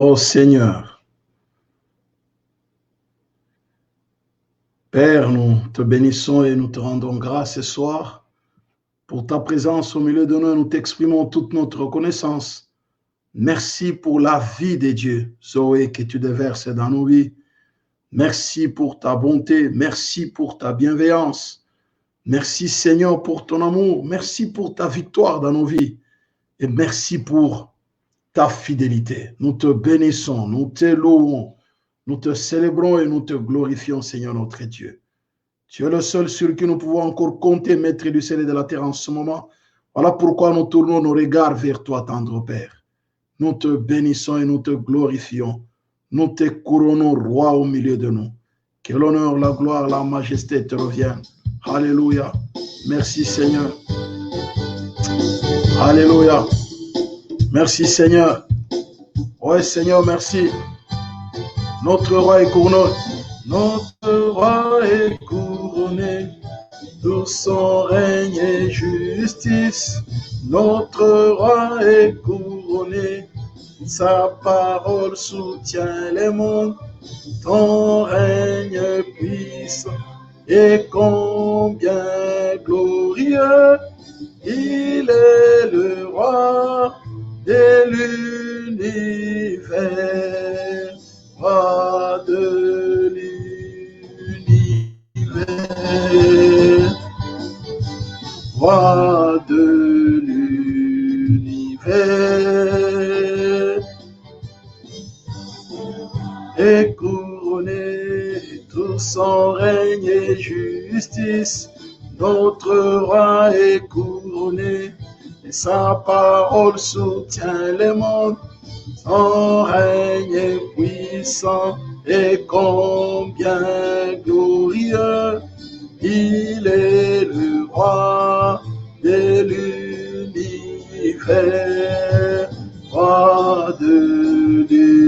Ô Seigneur, Père, nous te bénissons et nous te rendons grâce ce soir pour ta présence au milieu de nous. Nous t'exprimons toute notre reconnaissance. Merci pour la vie de Dieu, Zoé, que tu déverses dans nos vies. Merci pour ta bonté. Merci pour ta bienveillance. Merci, Seigneur, pour ton amour. Merci pour ta victoire dans nos vies. Et merci pour ta fidélité. Nous te bénissons, nous te louons, nous te célébrons et nous te glorifions, Seigneur notre Dieu. Tu es le seul sur qui nous pouvons encore compter, Maître du ciel et de la terre en ce moment. Voilà pourquoi nous tournons nos regards vers toi, tendre Père. Nous te bénissons et nous te glorifions. Nous te couronnons roi au milieu de nous. Que l'honneur, la gloire, la majesté te reviennent. Alléluia. Merci Seigneur. Alléluia. Merci Seigneur. Ouais Seigneur, merci. Notre roi est couronné. Notre roi est couronné. Tout son règne et justice. Notre roi est couronné. Sa parole soutient les mondes. Ton règne puissant et combien glorieux. Il est le roi de l'univers, roi de l'univers, roi de l'univers, et couronné tout son règne et justice. Notre roi est couronné, et sa parole soutient les mondes. Son règne est puissant et combien glorieux. Il est le roi de l'univers, roi de l'univers,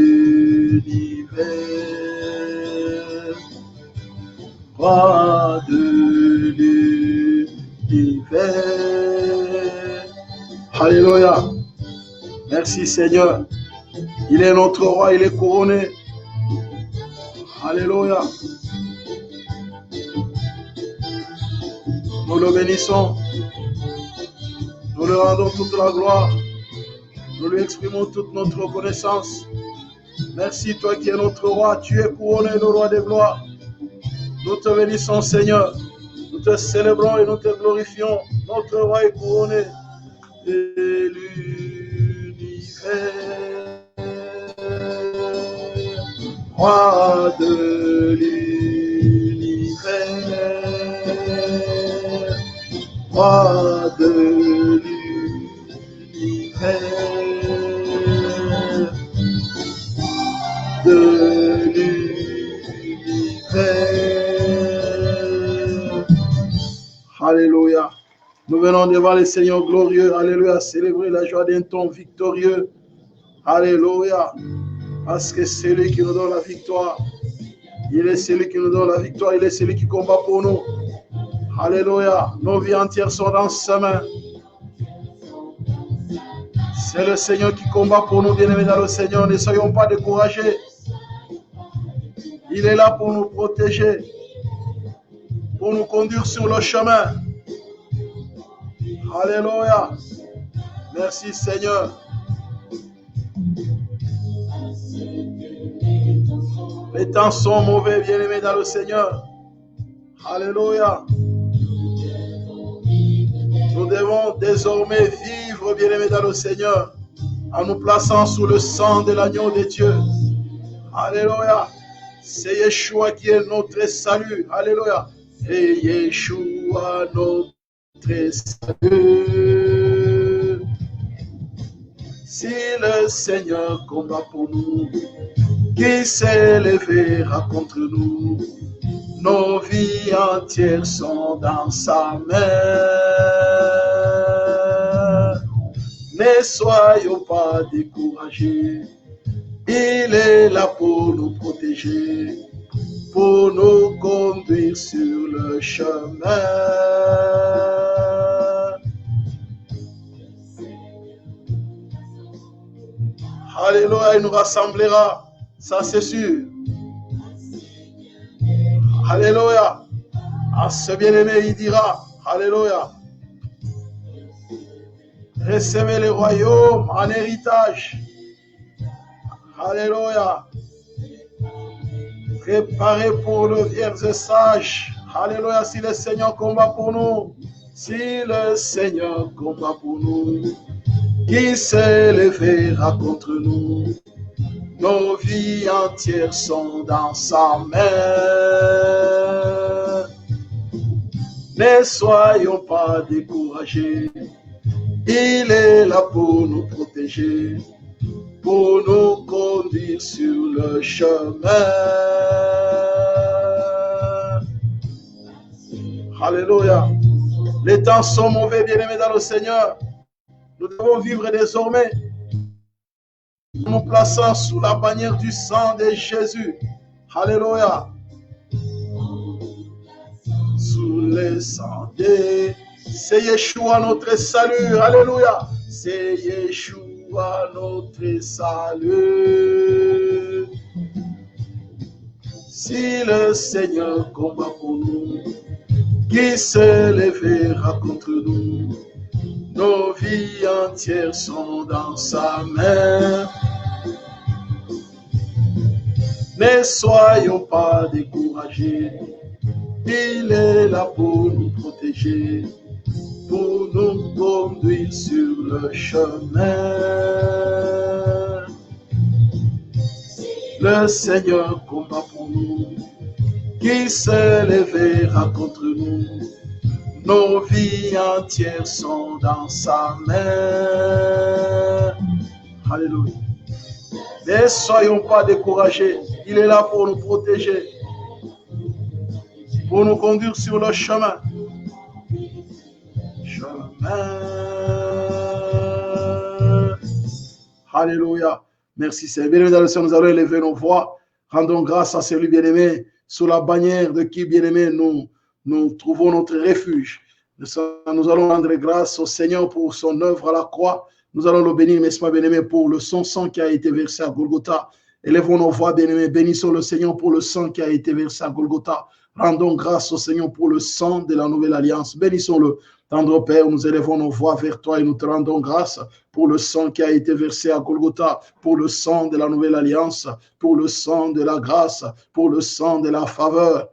roi de l'univers. Alléluia. Merci Seigneur. Il est notre roi, il est couronné. Alléluia. Nous le bénissons. Nous lui rendons toute la gloire. Nous lui exprimons toute notre reconnaissance. Merci toi qui es notre roi. Tu es couronné, le roi des gloires. Nous te bénissons Seigneur. Nous te célébrons et nous te glorifions. Notre roi est couronné de l'univers, roi de l'univers, roi de l'univers, de l'univers. Alléluia. Nous venons devant le Seigneur glorieux, alléluia, célébrer la joie d'un ton victorieux, alléluia, parce que c'est lui qui nous donne la victoire, il est celui qui nous donne la victoire, il est celui qui combat pour nous, alléluia, nos vies entières sont dans sa main, c'est le Seigneur qui combat pour nous, bien-aimés dans le Seigneur, ne soyons pas découragés, il est là pour nous protéger, pour nous conduire sur le chemin. Alléluia. Merci Seigneur. Les temps sont mauvais, bien-aimés dans le Seigneur. Alléluia. Nous devons désormais vivre, bien-aimés dans le Seigneur, en nous plaçant sous le sang de l'agneau de Dieu. Alléluia. C'est Yeshua qui est notre salut. Alléluia. Et Yeshua notre salut. Si le Seigneur combat pour nous, qui s'élèvera contre nous, nos vies entières sont dans sa main. Ne soyons pas découragés, il est là pour nous protéger, pour nous conduire sur le chemin. Alléluia. Alléluia, il nous rassemblera. Ça, c'est sûr. Alléluia. À ce bien-aimé, il dira, Alléluia, recevez le royaume en héritage. Alléluia. Préparez pour le vierge sage. Alléluia, si le Seigneur combat pour nous, si le Seigneur combat pour nous, qui s'élèvera contre nous? Nos vies entières sont dans sa main. Ne soyons pas découragés. Il est là pour nous protéger, pour nous conduire sur le chemin. Alléluia. Les temps sont mauvais, bien-aimés dans le Seigneur. Nous devons vivre désormais en nous plaçant sous la bannière du sang de Jésus. Alléluia. Sous le sang de... C'est Yeshua notre salut. Alléluia. C'est Yeshua notre salut. Si le Seigneur combat pour nous, qui s'élèvera contre nous? Nos vies entières sont dans sa main. Ne soyons pas découragés. Il est là pour nous protéger, pour nous conduire sur le chemin. Le Seigneur combat pour nous, qui s'élèvera contre nous? Nos vies entières sont dans sa main. Alléluia. Ne soyons pas découragés. Il est là pour nous protéger, pour nous conduire sur le chemin. Alléluia. Merci Seigneur. Bien-aimés dans le Seigneur, nous allons élever nos voix. Rendons grâce à celui bien-aimé, sous la bannière de qui, bien-aimé, nous trouvons notre refuge. Nous allons rendre grâce au Seigneur pour son œuvre à la croix. Nous allons le bénir, n'est-ce pas, bien-aimé, pour le son sang qui a été versé à Golgotha. Élevons nos voix, bien-aimés. Bénissons le Seigneur pour le sang qui a été versé à Golgotha. Rendons grâce au Seigneur pour le sang de la nouvelle alliance. Bénissons-le. Tendre Père, nous élevons nos voix vers toi et nous te rendons grâce pour le sang qui a été versé à Golgotha, pour le sang de la nouvelle alliance, pour le sang de la grâce, pour le sang de la faveur.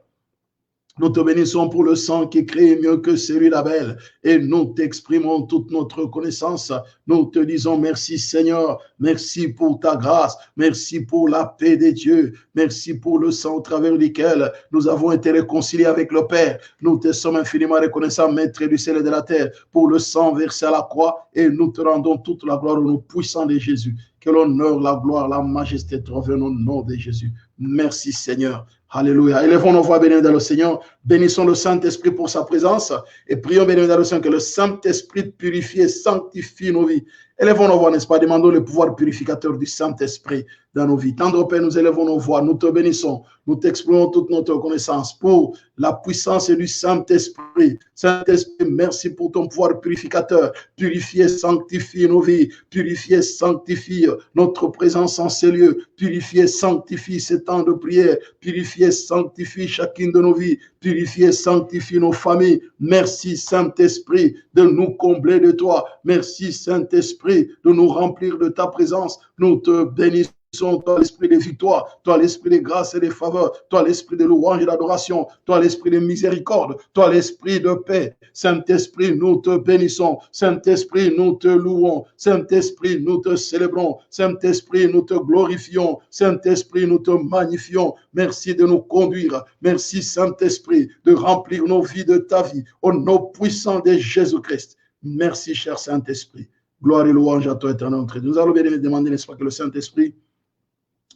Nous te bénissons pour le sang qui crée mieux que celui d'Abel et nous t'exprimons toute notre reconnaissance. Nous te disons merci Seigneur, merci pour ta grâce, merci pour la paix de Dieu, merci pour le sang au travers duquel nous avons été réconciliés avec le Père. Nous te sommes infiniment reconnaissants, Maître du ciel et de la terre, pour le sang versé à la croix et nous te rendons toute la gloire au nom puissant de Jésus. Que l'honneur, la gloire, la majesté te reviennent au nom de Jésus. Merci Seigneur. Alléluia. Élevons nos voix, bénis dans le Seigneur. Bénissons le Saint-Esprit pour sa présence et prions, bénis dans le Seigneur, que le Saint-Esprit purifie et sanctifie nos vies. Élevons nos voix, n'est-ce pas? Demandons le pouvoir purificateur du Saint-Esprit dans nos vies. Tendre Père, nous élevons nos voix, nous te bénissons, nous t'exprimons toute notre reconnaissance pour la puissance du Saint-Esprit. Saint-Esprit, merci pour ton pouvoir purificateur. Purifie et sanctifie nos vies. Purifie et sanctifie notre présence en ces lieux. Purifie et sanctifie ces temps de prière. Purifie et sanctifie chacune de nos vies. Purifie et sanctifie nos familles. Merci Saint-Esprit de nous combler de toi. Merci Saint-Esprit de nous remplir de ta présence. Nous te bénissons. Toi l'esprit de victoire, toi l'esprit de grâce et de faveur, toi l'esprit de louange et d'adoration, toi l'esprit de miséricorde, toi l'esprit de paix. Saint-Esprit, nous te bénissons. Saint-Esprit, nous te louons. Saint-Esprit, nous te célébrons. Saint-Esprit, nous te glorifions. Saint-Esprit, nous te magnifions. Merci de nous conduire. Merci Saint-Esprit de remplir nos vies de ta vie. Au nom puissant de Jésus-Christ. Merci cher Saint-Esprit. Gloire et louange à toi, éternel notre Dieu. Nous allons bien demander, n'est-ce pas, que le Saint-Esprit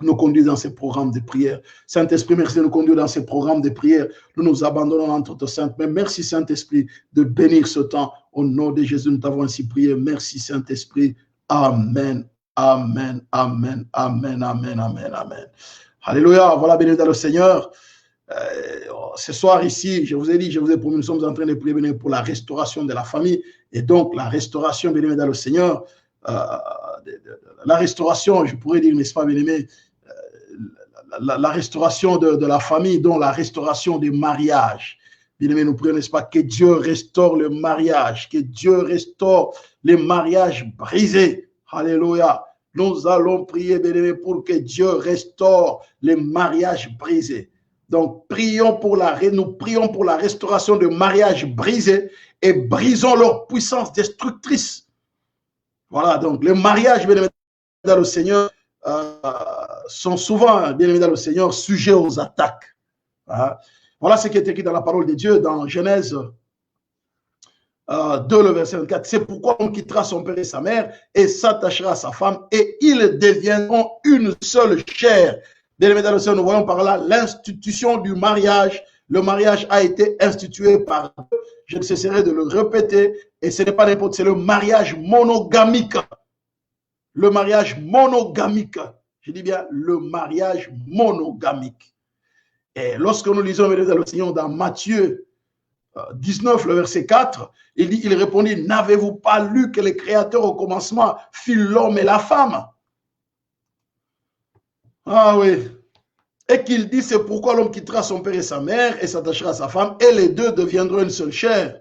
nous conduit dans ces programmes de prière. Saint-Esprit, merci de nous conduire dans ces programmes de prière. Nous nous abandonnons entre tes saintes mains. Merci Saint-Esprit de bénir ce temps. Au nom de Jésus, nous t'avons ainsi prié. Merci Saint-Esprit. Amen. Amen. Amen. Amen. Amen. Amen. Amen. Alléluia. Voilà, béni dans le Seigneur. Ce soir ici, je vous ai dit, je vous ai promis, nous sommes en train de prier pour la restauration de la famille. Et donc, la restauration, béni dans le Seigneur, la restauration, je pourrais dire, n'est-ce pas, bien-aimé, la restauration de la famille, dont la restauration des mariages. Bien-aimé, nous prions, n'est-ce pas, que Dieu restaure le mariage, que Dieu restaure les mariages brisés. Alléluia. Nous allons prier, bien-aimé, pour que Dieu restaure les mariages brisés. Donc, nous prions pour la restauration de mariages brisés et brisons leur puissance destructrice. Voilà, donc les mariages, bien-aimés dans le Seigneur, sont souvent, bien-aimés dans le Seigneur, sujets aux attaques. Voilà ce qui est écrit dans la parole de Dieu, dans Genèse 2, le verset 24. C'est pourquoi on quittera son père et sa mère et s'attachera à sa femme et ils deviendront une seule chair. Bien-aimés dans le Seigneur, nous voyons par là l'institution du mariage. Le mariage a été institué par Dieu. Je ne cesserai de le répéter. Et ce n'est pas n'importe, c'est le mariage monogamique. Le mariage monogamique. Je dis bien le mariage monogamique. Et lorsque nous lisons le Seigneur dans Matthieu 19, le verset 4, il répondit, n'avez-vous pas lu que le Créateur au commencement fit l'homme et la femme? Ah oui. Et qu'il dit, c'est pourquoi l'homme quittera son père et sa mère et s'attachera à sa femme et les deux deviendront une seule chair.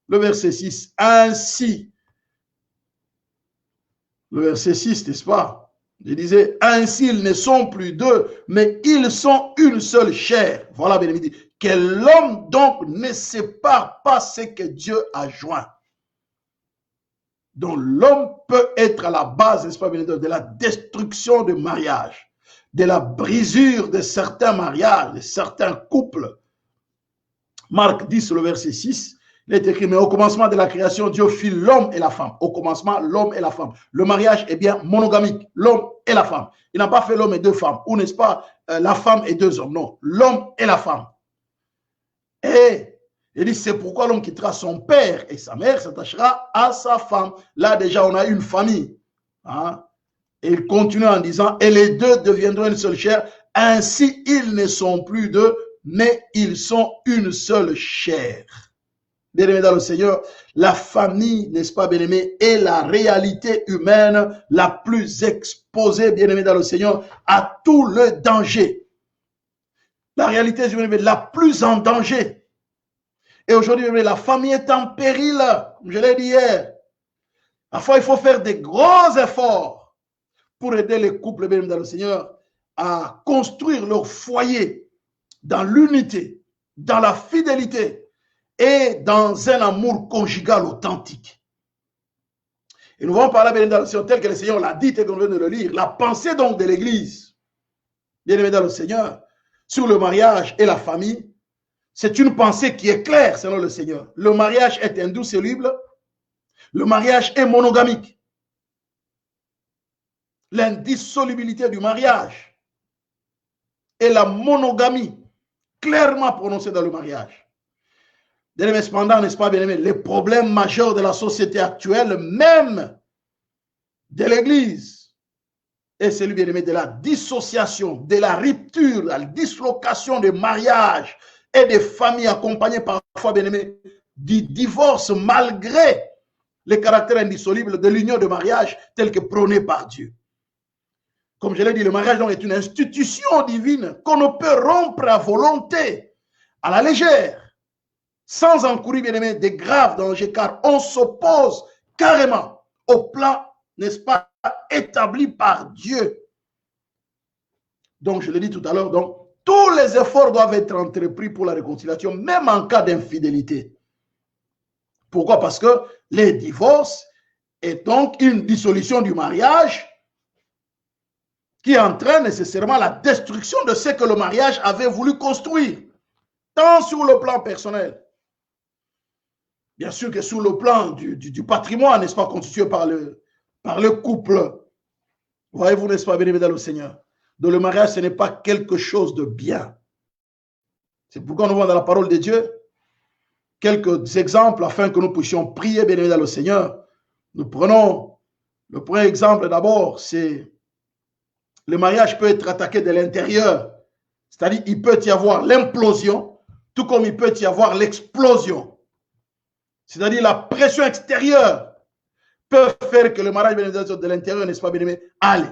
Le verset 6, ainsi. Le verset 6, n'est-ce pas? Je disais, ainsi ils ne sont plus deux, mais ils sont une seule chair. Voilà, bien évidemment. Que l'homme donc ne sépare pas ce que Dieu a joint. Donc l'homme peut être à la base, n'est-ce pas, bien évidemment, de la destruction de mariage, de la brisure de certains mariages, de certains couples. Marc 10, le verset 6, il est écrit, mais au commencement de la création, Dieu fit l'homme et la femme. Au commencement, l'homme et la femme. Le mariage est bien monogamique, l'homme et la femme. Il n'a pas fait l'homme et deux femmes, ou n'est-ce pas, la femme et deux hommes. Non, l'homme et la femme. Et il dit, c'est pourquoi l'homme quittera son père et sa mère, s'attachera à sa femme. Là, déjà, on a une famille. Hein? Et il continue en disant, et les deux deviendront une seule chair. Ainsi, ils ne sont plus deux, mais ils sont une seule chair. Bien-aimé dans le Seigneur, la famille, n'est-ce pas, bien-aimé, est la réalité humaine la plus exposée, bien-aimé dans le Seigneur, à tout le danger. La réalité humaine la plus en danger. Et aujourd'hui, la famille est en péril, comme je l'ai dit hier. Parfois, il faut faire des gros efforts pour aider les couples, bien-aimé dans le Seigneur, à construire leur foyer dans l'unité, dans la fidélité, et dans un amour conjugal authentique. Et nous allons parler dans le Seigneur tel que le Seigneur l'a dit et qu'on vient de le lire. La pensée donc de l'Église, bien aimé dans le Seigneur, sur le mariage et la famille, c'est une pensée qui est claire selon le Seigneur. Le mariage est indissoluble, le mariage est monogamique. L'indissolubilité du mariage et la monogamie, clairement prononcée dans le mariage. Bien-aimé, cependant, n'est-ce pas, bien-aimé, les problèmes majeurs de la société actuelle, même de l'Église, est celui, bien-aimé, de la dissociation, de la rupture, la dislocation des mariages et des familles accompagnées parfois, bien-aimé, du divorce malgré les caractères indissolubles de l'union de mariage tel que prôné par Dieu. Comme je l'ai dit, le mariage donc est une institution divine qu'on ne peut rompre à volonté, à la légère, sans encourir, bien aimé, des graves dangers, car on s'oppose carrément au plan, n'est-ce pas, établi par Dieu. Donc, je l'ai dit tout à l'heure, donc, tous les efforts doivent être entrepris pour la réconciliation, même en cas d'infidélité. Pourquoi? Parce que les divorces est donc une dissolution du mariage qui entraîne nécessairement la destruction de ce que le mariage avait voulu construire, tant sur le plan personnel. Bien sûr que sur le plan du patrimoine, n'est-ce pas, constitué par le couple. Voyez-vous, n'est-ce pas, bien-aimé dans le Seigneur. Donc le mariage, ce n'est pas quelque chose de bien. C'est pourquoi nous voyons dans la parole de Dieu quelques exemples afin que nous puissions prier, bien-aimé dans le Seigneur. Nous prenons le premier exemple d'abord, c'est le mariage peut être attaqué de l'intérieur. C'est-à-dire, il peut y avoir l'implosion, tout comme il peut y avoir l'explosion. C'est-à-dire la pression extérieure peuvent faire que le mariage de l'intérieur, n'est-ce pas, bien-aimé, allez,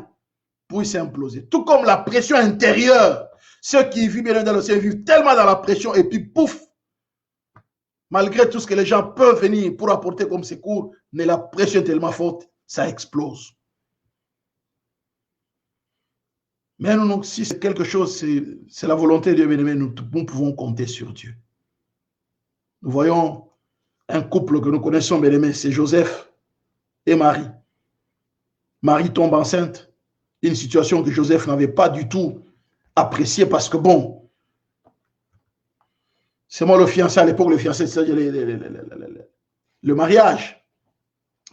puisse imploser. Tout comme la pression intérieure. Ceux qui vivent bien dans le ciel vivent tellement dans la pression et puis pouf, malgré tout ce que les gens peuvent venir pour apporter comme secours, mais la pression est tellement forte, ça explose. Mais non, si c'est quelque chose, c'est la volonté de Dieu, bien-aimé, nous pouvons compter sur Dieu. Nous voyons un couple que nous connaissons, bien-aimé, c'est Joseph et Marie. Marie tombe enceinte, une situation que Joseph n'avait pas du tout appréciée parce que bon, c'est moi le fiancé à l'époque, le fiancé, c'est-à-dire le mariage.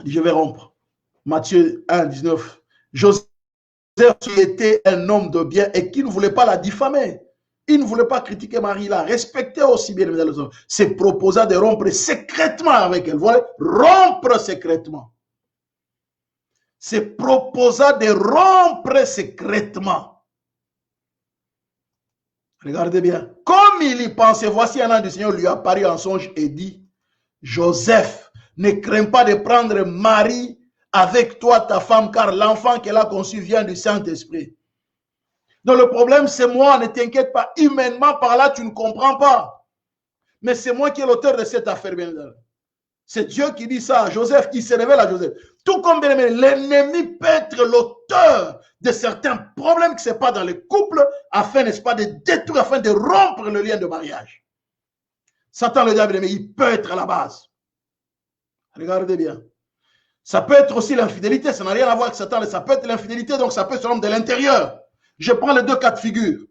Il dit, je vais rompre. Matthieu 1, 19. Joseph qui était un homme de bien et qui ne voulait pas la diffamer. Il ne voulait pas critiquer Marie, il a respecté aussi bien les hommes. Se proposa de rompre secrètement avec elle. Voilà, rompre secrètement. Se proposa de rompre secrètement. Regardez bien. Comme il y pensait, voici un ange du Seigneur lui apparut en songe et dit, Joseph, ne crains pas de prendre Marie avec toi, ta femme, car l'enfant qu'elle a conçu vient du Saint-Esprit. Donc le problème, c'est moi, ne t'inquiète pas. Humainement, par là, tu ne comprends pas. Mais c'est moi qui est l'auteur de cette affaire, bien évidemment. C'est Dieu qui dit ça à Joseph, qui se révèle à Joseph. Tout comme, bien aimé, l'ennemi peut être l'auteur de certains problèmes qui ne sont pas dans le couple, afin, n'est-ce pas, de détruire, afin de rompre le lien de mariage. Satan, le diable, bien aimé, il peut être à la base. Regardez bien. Ça peut être aussi l'infidélité, ça n'a rien à voir avec Satan, ça peut être l'infidélité, donc ça peut se rendre de l'intérieur. Je prends les deux cas de figure.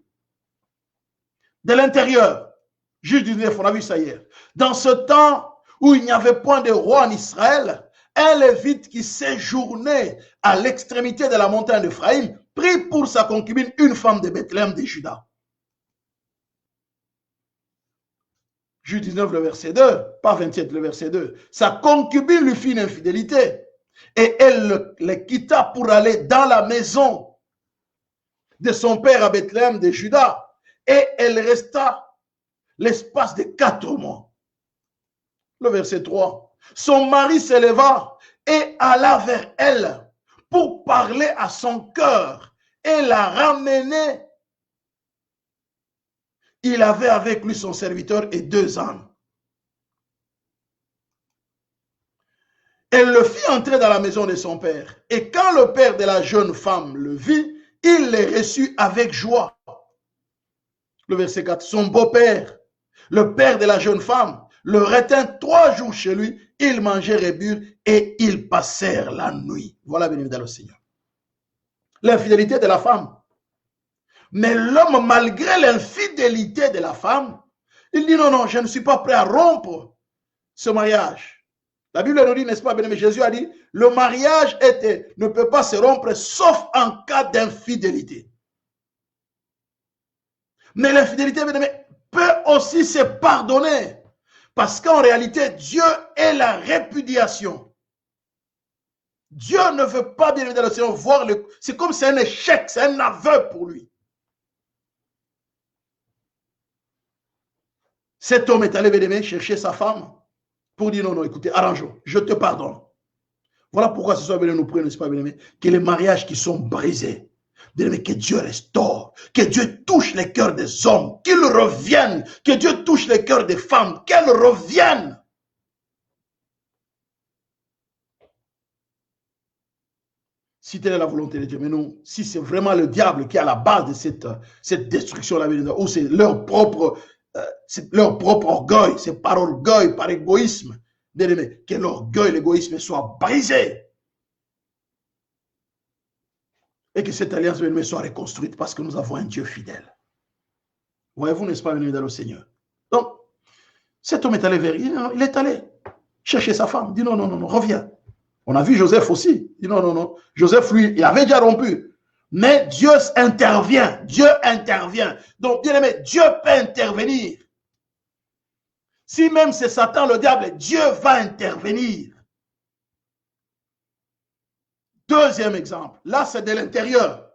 De l'intérieur, Juge 19, on a vu ça hier. Dans ce temps où il n'y avait point de roi en Israël, un Lévite qui séjournait à l'extrémité de la montagne d'Ephraïm prit pour sa concubine une femme de Bethléem de Juda. Juge 19, le verset 2, pas 27, le verset 2. Sa concubine lui fit une infidélité et elle le quitta pour aller dans la maison de son père à Bethléem de Juda et elle resta l'espace de 4 mois. Le verset 3. Son mari s'éleva et alla vers elle pour parler à son cœur et la ramener. Il avait avec lui son serviteur et 2 ânes. Elle le fit entrer dans la maison de son père. Et quand le père de la jeune femme le vit, il le reçut avec joie. Le verset 4. Son beau-père, le père de la jeune femme, le retint 3 jours chez lui. Ils mangèrent et burent et ils passèrent la nuit. Voilà, béni dans le Seigneur. L'infidélité de la femme. Mais l'homme, malgré l'infidélité de la femme, il dit non, non, je ne suis pas prêt à rompre ce mariage. La Bible nous dit, n'est-ce pas, bien-aimé, Jésus a dit, le mariage ne peut pas se rompre sauf en cas d'infidélité. Mais l'infidélité, bien-aimé, peut aussi se pardonner. Parce qu'en réalité, Dieu est la répudiation. Dieu ne veut pas, bien évidemment, le Seigneur voir le... C'est comme c'est un échec, c'est un aveu pour lui. Cet homme est allé, bien aimé, chercher sa femme pour dire non, non, écoutez, arrangeons, je te pardonne. Voilà pourquoi ce soir, bien aimé, nous prions, n'est-ce pas, bien aimé, que les mariages qui sont brisés, bien aimé, que Dieu restaure, que Dieu touche les cœurs des hommes, qu'ils reviennent, que Dieu touche les cœurs des femmes, qu'elles reviennent. Si telle est la volonté de Dieu, mais non, si c'est vraiment le diable qui est à la base de cette destruction-là, ou c'est leur propre orgueil, c'est par orgueil, par égoïsme, bien aimé, que l'orgueil, l'égoïsme soit brisé. Et que cette alliance, bien aimé, soit reconstruite parce que nous avons un Dieu fidèle. Voyez-vous, n'est-ce pas, bien dans le Seigneur? Donc, cet homme est allé vers il est allé chercher sa femme, il dit non, non, non, non, reviens. On a vu Joseph aussi. Il dit non, non, non. Joseph, lui, il avait déjà rompu. Mais Dieu intervient. Dieu intervient. Donc, bien aimé, Dieu peut intervenir. Si même c'est Satan, le diable, Dieu va intervenir. Deuxième exemple. Là, c'est de l'intérieur.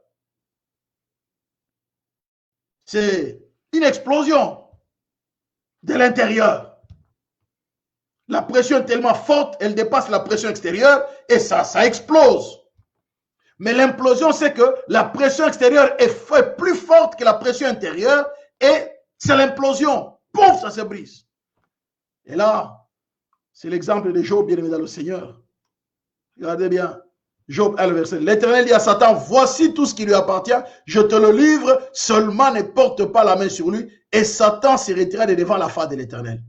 C'est une explosion de l'intérieur. La pression est tellement forte, elle dépasse la pression extérieure et ça explose. Mais l'implosion, c'est que la pression extérieure est plus forte que la pression intérieure et c'est l'implosion. Pouf, ça se brise. Et là, c'est l'exemple de Job, bien aimé dans le Seigneur. Regardez bien. Job 1, verset. L'Éternel dit à Satan, voici tout ce qui lui appartient, je te le livre, seulement ne porte pas la main sur lui. Et Satan s'est retiré de devant la face de l'Éternel.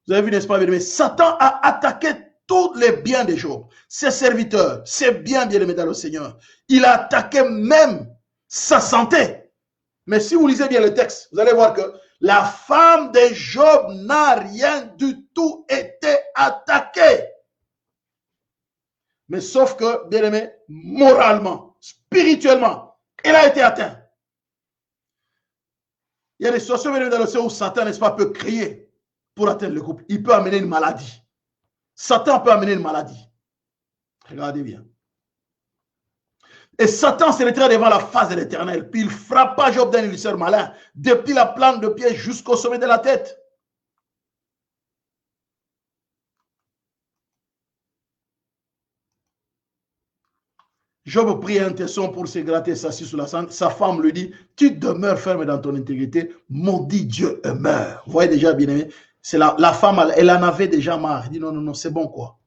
Vous avez vu, n'est-ce pas, bien aimé? Satan a attaqué tous les biens de Job, ses serviteurs, ses biens, bien aimés dans le Seigneur. Il a attaqué même sa santé. Mais si vous lisez bien le texte, vous allez voir que la femme de Job n'a rien du tout été attaquée. Mais sauf que, bien aimé, moralement, spirituellement, elle a été atteinte. Il y a des situations, bien aimé, dans le ciel où Satan, n'est-ce pas, peut crier pour atteindre le couple. Il peut amener une maladie. Satan peut amener une maladie. Regardez bien. Et Satan se retira devant la face de l'Éternel. Puis il frappa Job d'un ulcère malin, depuis la plante de pied jusqu'au sommet de la tête. Job prie intercession pour se gratter s'assit sous la cendre. Sa femme lui dit, tu demeures ferme dans ton intégrité, maudit Dieu et meurs. Vous voyez déjà, bien aimé, c'est la femme, elle en avait déjà marre. Elle dit, non, non, non, c'est bon quoi.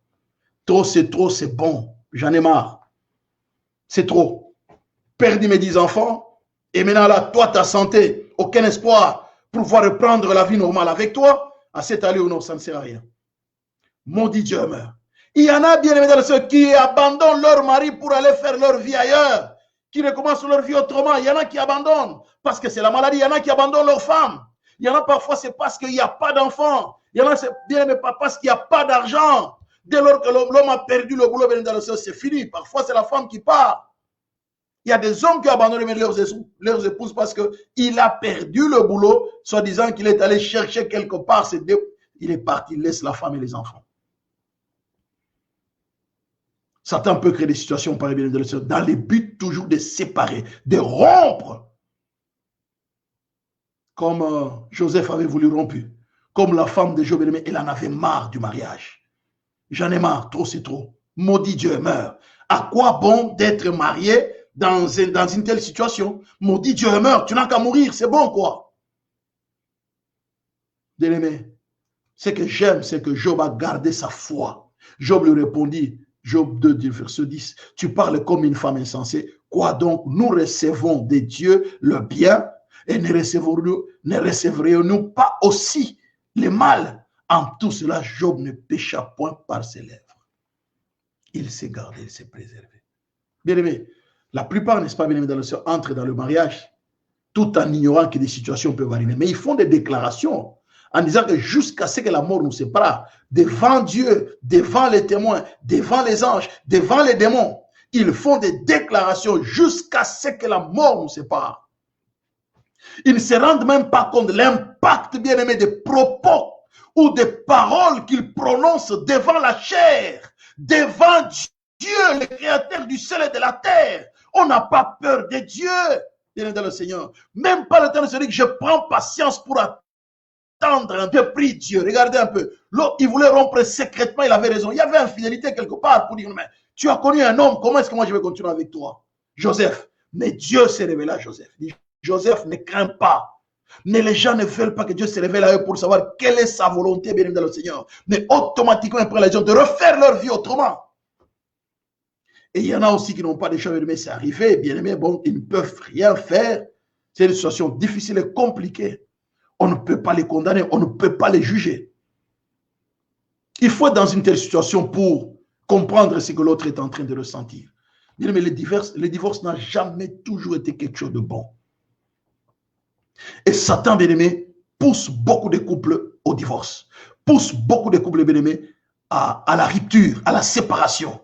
Trop, c'est bon. J'en ai marre. C'est trop. Perdu mes 10 enfants. Et maintenant là, toi, ta santé, aucun espoir pour pouvoir reprendre la vie normale avec toi. À cette allée ou non, ça ne sert à rien. Maudit Dieu meurt. Il y en a, bien aimés dans le Seigneur, qui abandonnent leur mari pour aller faire leur vie ailleurs, qui recommencent leur vie autrement. Il y en a qui abandonnent parce que c'est la maladie. Il y en a qui abandonnent leur femme. Il y en a parfois, c'est parce qu'il n'y a pas d'enfants. Il y en a, c'est bien aimé, parce qu'il n'y a pas d'argent. Dès lors que l'homme a perdu le boulot, bien dans le Seigneur, c'est fini. Parfois, c'est la femme qui part. Il y a des hommes qui abandonnent leurs épouses parce qu'il a perdu le boulot, soi-disant qu'il est allé chercher quelque part. Il est parti, il laisse la femme et les enfants. Satan peut créer des situations par bien dans le but toujours de séparer, de rompre. Comme Joseph avait voulu rompre. Comme la femme de Job, elle en avait marre du mariage. J'en ai marre, trop c'est trop. Maudit Dieu meurt. À quoi bon d'être marié dans une telle situation? Maudit Dieu meurt, tu n'as qu'à mourir, c'est bon quoi. Bien-aimé, ce que j'aime, c'est que Job a gardé sa foi. Job lui répondit, Job 2, verset 10, tu parles comme une femme insensée. Quoi donc, nous recevons de Dieu le bien et ne recevrions-nous pas aussi le mal? En tout cela, Job ne pécha point par ses lèvres. Il s'est gardé, il s'est préservé. Bien aimé, la plupart, n'est-ce pas, bien aimé, dans le Seigneur, entrent dans le mariage tout en ignorant que des situations peuvent arriver. Mais ils font des déclarations en disant que jusqu'à ce que la mort nous sépare, devant Dieu, devant les témoins, devant les anges, devant les démons, ils font des déclarations jusqu'à ce que la mort nous sépare. Ils ne se rendent même pas compte de l'impact, bien aimé, des propos ou des paroles qu'ils prononcent devant la chair, devant Dieu, le créateur du ciel et de la terre. On n'a pas peur de Dieu, bien aimé dans le Seigneur. Même pas le temps de se dire que je prends patience pour attendre. Je prie Dieu. Regardez un peu. L'autre, il voulait rompre secrètement, il avait raison. Il y avait infidélité quelque part pour dire, mais tu as connu un homme, comment est-ce que moi je vais continuer avec toi? Joseph. Mais Dieu s'est révélé à Joseph. Il dit, Joseph, ne crains pas. Mais les gens ne veulent pas que Dieu se révèle à eux pour savoir quelle est sa volonté, bien aimé dans le Seigneur. Mais automatiquement, ils prennent la décision de refaire leur vie autrement. Et il y en a aussi qui n'ont pas de choix, mais c'est arrivé, bien aimé, bon, ils ne peuvent rien faire. C'est une situation difficile et compliquée. On ne peut pas les condamner, on ne peut pas les juger. Il faut être dans une telle situation pour comprendre ce que l'autre est en train de ressentir. Bien aimé, le divorce n'a jamais toujours été quelque chose de bon. Et Satan, bien aimé, pousse beaucoup de couples au divorce, pousse beaucoup de couples, bien aimés, à la rupture, à la séparation,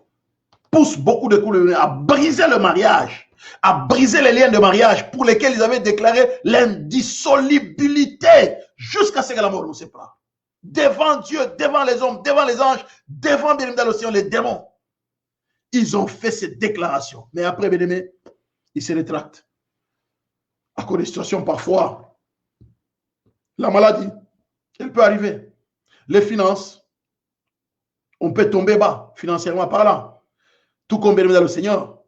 pousse beaucoup de couples à briser le mariage, à briser les liens de mariage pour lesquels ils avaient déclaré l'indissolubilité jusqu'à ce que la mort nous sépare. Devant Dieu, devant les hommes, devant les anges, devant, bien aimé, dans l'océan, les démons. Ils ont fait cette déclaration. Mais après, bien aimé, ils se rétractent. À cause des situations, parfois, la maladie, elle peut arriver. Les finances, on peut tomber bas financièrement parlant. Tout comme bien dans le Seigneur,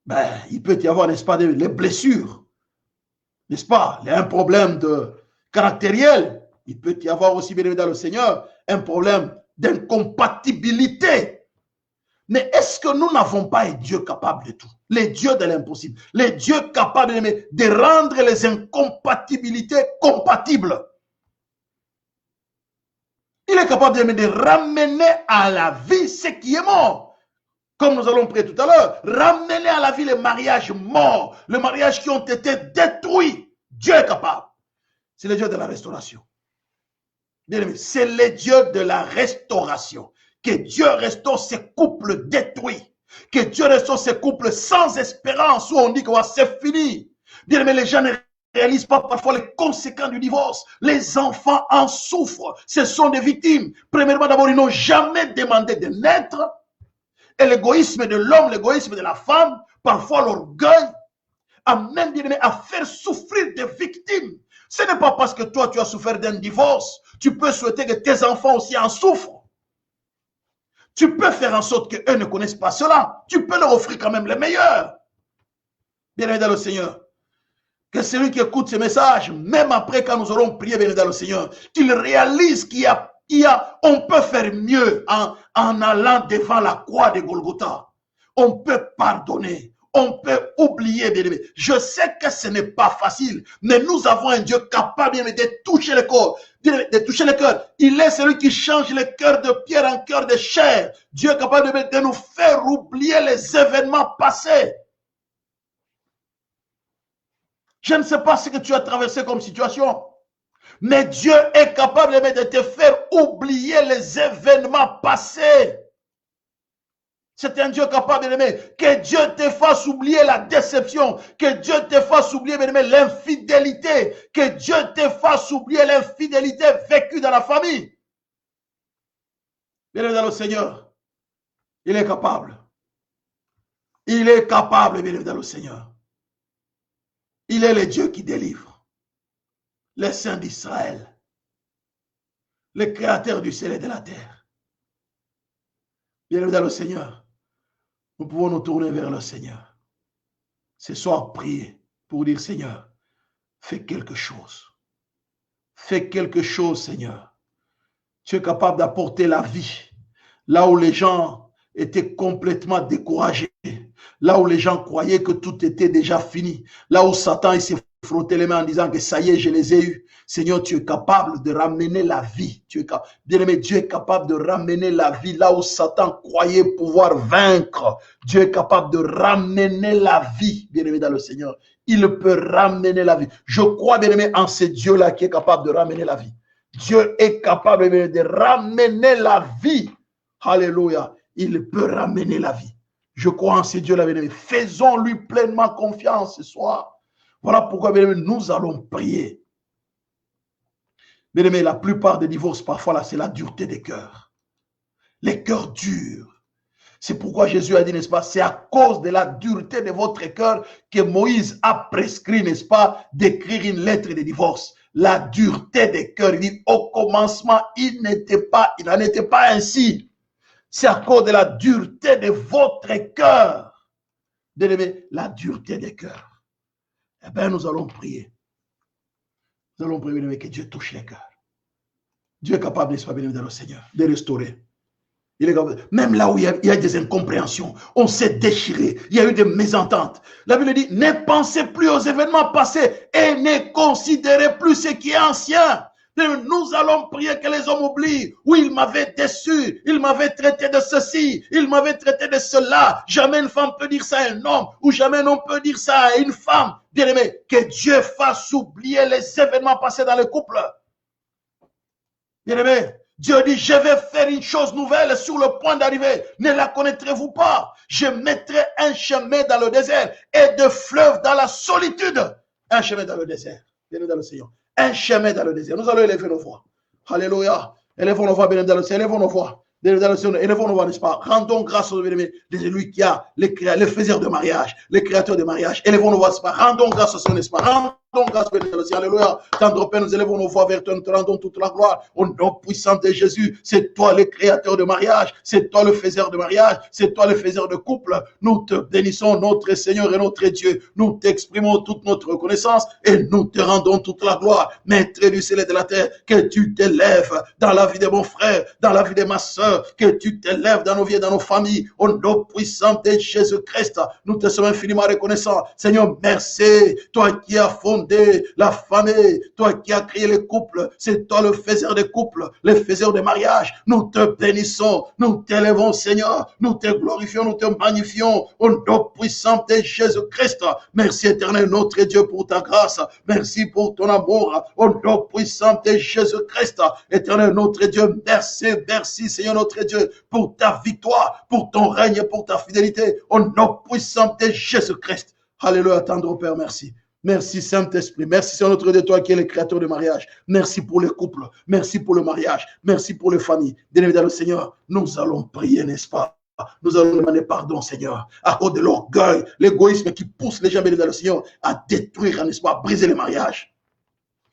ben, il peut y avoir, n'est-ce pas, les blessures, n'est-ce pas? Il y a un problème de caractériel. Il peut y avoir aussi, bien dans le Seigneur, un problème d'incompatibilité. Mais est-ce que nous n'avons pas un Dieu capable de tout? Les dieux de l'impossible. Les dieux capables de rendre les incompatibilités compatibles. Il est capable de ramener à la vie ce qui est mort. Comme nous allons prier tout à l'heure, ramener à la vie les mariages morts, les mariages qui ont été détruits. Dieu est capable. C'est le Dieu de la restauration. Bien-aimé, c'est le Dieu de la restauration. Que Dieu restaure ces couples détruits. Que Dieu restaure ces couples sans espérance où on dit que c'est fini. Bien-aimé, les gens ne réalisent pas parfois les conséquences du divorce. Les enfants en souffrent. Ce sont des victimes. Premièrement, d'abord, ils n'ont jamais demandé de naître. Et l'égoïsme de l'homme, l'égoïsme de la femme, parfois l'orgueil, amène, bien-aimé, à faire souffrir des victimes. Ce n'est pas parce que toi, tu as souffert d'un divorce, tu peux souhaiter que tes enfants aussi en souffrent. Tu peux faire en sorte qu'eux ne connaissent pas cela. Tu peux leur offrir quand même le meilleur. Bien-aimé dans le Seigneur, que celui qui écoute ce message, même après quand nous aurons prié, bien-aimé dans le Seigneur, qu'il réalise on peut faire mieux en allant devant la croix de Golgotha. On peut pardonner. On peut oublier, bien-aimé. Je sais que ce n'est pas facile, mais nous avons un Dieu capable, bien-aimé, de toucher le corps, de toucher le cœur. Il est celui qui change le cœur de pierre en cœur de chair. Dieu est capable de nous faire oublier les événements passés. Je ne sais pas ce que tu as traversé comme situation, mais Dieu est capable de te faire oublier les événements passés. C'est un Dieu capable d'aimer. Que Dieu te fasse oublier la déception. Que Dieu te fasse oublier l'infidélité. Que Dieu te fasse oublier l'infidélité vécue dans la famille. Bien dans le Seigneur, il est capable. Il est capable, bien dans le Seigneur. Il est le Dieu qui délivre. Le Saint d'Israël. Le Créateur du ciel et de la terre. Bien dans le Seigneur. Nous pouvons nous tourner vers le Seigneur. Ce soir, prier pour dire, Seigneur, fais quelque chose. Fais quelque chose, Seigneur. Tu es capable d'apporter la vie. Là où les gens étaient complètement découragés. Là où les gens croyaient que tout était déjà fini. Là où Satan s'est frotté les mains en disant que ça y est, je les ai eus. Seigneur, tu es capable de ramener la vie. Bien-aimé, Dieu est capable de ramener la vie là où Satan croyait pouvoir vaincre. Dieu est capable de ramener la vie, bien-aimé, dans le Seigneur. Il peut ramener la vie. Je crois, bien-aimé, en ce Dieu-là qui est capable de ramener la vie. Dieu est capable de ramener la vie. Alléluia. Il peut ramener la vie. Je crois en ce Dieu-là, bien-aimé. Faisons-lui pleinement confiance ce soir. Voilà pourquoi, bien-aimé, nous allons prier. Bien-aimé, la plupart des divorces, parfois, là, c'est la dureté des cœurs. Les cœurs durs. C'est pourquoi Jésus a dit, n'est-ce pas, c'est à cause de la dureté de votre cœur que Moïse a prescrit, n'est-ce pas, d'écrire une lettre de divorce. La dureté des cœurs. Il dit, au commencement, il n'en était pas ainsi. C'est à cause de la dureté de votre cœur. Bien-aimé, la dureté des cœurs. Eh bien, nous allons prier. Nous allons prier que Dieu touche les cœurs. Dieu est capable, n'est-ce pas, bien-aimé, dans le Seigneur, de restaurer. Il est capable. Même là où il y a des incompréhensions, on s'est déchiré, il y a eu des mésententes. La Bible dit, ne pensez plus aux événements passés et ne considérez plus ce qui est ancien. Nous allons prier que les hommes oublient. Oui, il m'avait déçu, il m'avait traité de ceci, il m'avait traité de cela. Jamais une femme peut dire ça à un homme, ou jamais un homme peut dire ça à une femme. Bien aimé, que Dieu fasse oublier les événements passés dans le couple. Bien aimé, Dieu dit, je vais faire une chose nouvelle sur le point d'arriver. Ne la connaîtrez-vous pas? Je mettrai un chemin dans le désert et de fleuves dans la solitude. Un chemin dans le désert. Bien dans le Seigneur. Un chemin dans le désert. Nous allons élever nos voix. Alléluia. Élevons nos voix, bien dans le Seigneur. Élevons nos voix. Dans le Seigneur. Élevons nos voix, n'est-ce pas? Rendons grâce au bien-aimé de celui qui a les faiseurs de mariage, les créateurs de mariage. Élevons nos voix, n'est-ce pas? Rendons grâce au Seigneur, n'est-ce pas? grâce, alléluia. Tendre Père, nous élevons nos voix vers toi, nous te rendons toute la gloire. Au nom puissant de Jésus, c'est toi le créateur de mariage, c'est toi le faiseur de mariage, c'est toi le faiseur de couple. Nous te bénissons, notre Seigneur et notre Dieu. Nous t'exprimons toute notre reconnaissance et nous te rendons toute la gloire. Maître du ciel et de la terre, que tu t'élèves dans la vie de mon frère, dans la vie de ma soeur, que tu t'élèves dans nos vies et dans nos familles. Au nom puissant de Jésus-Christ, nous te sommes infiniment reconnaissants. Seigneur, merci. Toi qui as fondé la famille, toi qui as créé les couples, c'est toi le faiseur des couples, le faiseur des mariages. Nous te bénissons, nous t'élèvons, Seigneur, nous te glorifions, nous te magnifions au nom puissant de Jésus-Christ. Merci éternel notre Dieu pour ta grâce, merci pour ton amour au nom puissant de Jésus-Christ. Éternel notre Dieu, merci, merci Seigneur notre Dieu pour ta victoire, pour ton règne et pour ta fidélité au nom puissant de Jésus-Christ. Alléluia, tendre Père, merci. Merci Saint-Esprit, merci Seigneur notre Dieu, toi qui es le créateur de mariage. Merci pour les couples, merci pour le mariage, merci pour les familles. Bien-aimé dans le Seigneur, nous allons prier, n'est-ce pas? Nous allons demander pardon, Seigneur, à cause de l'orgueil, l'égoïsme qui pousse les gens, bien dans le Seigneur, à détruire, n'est-ce pas, à briser les mariages.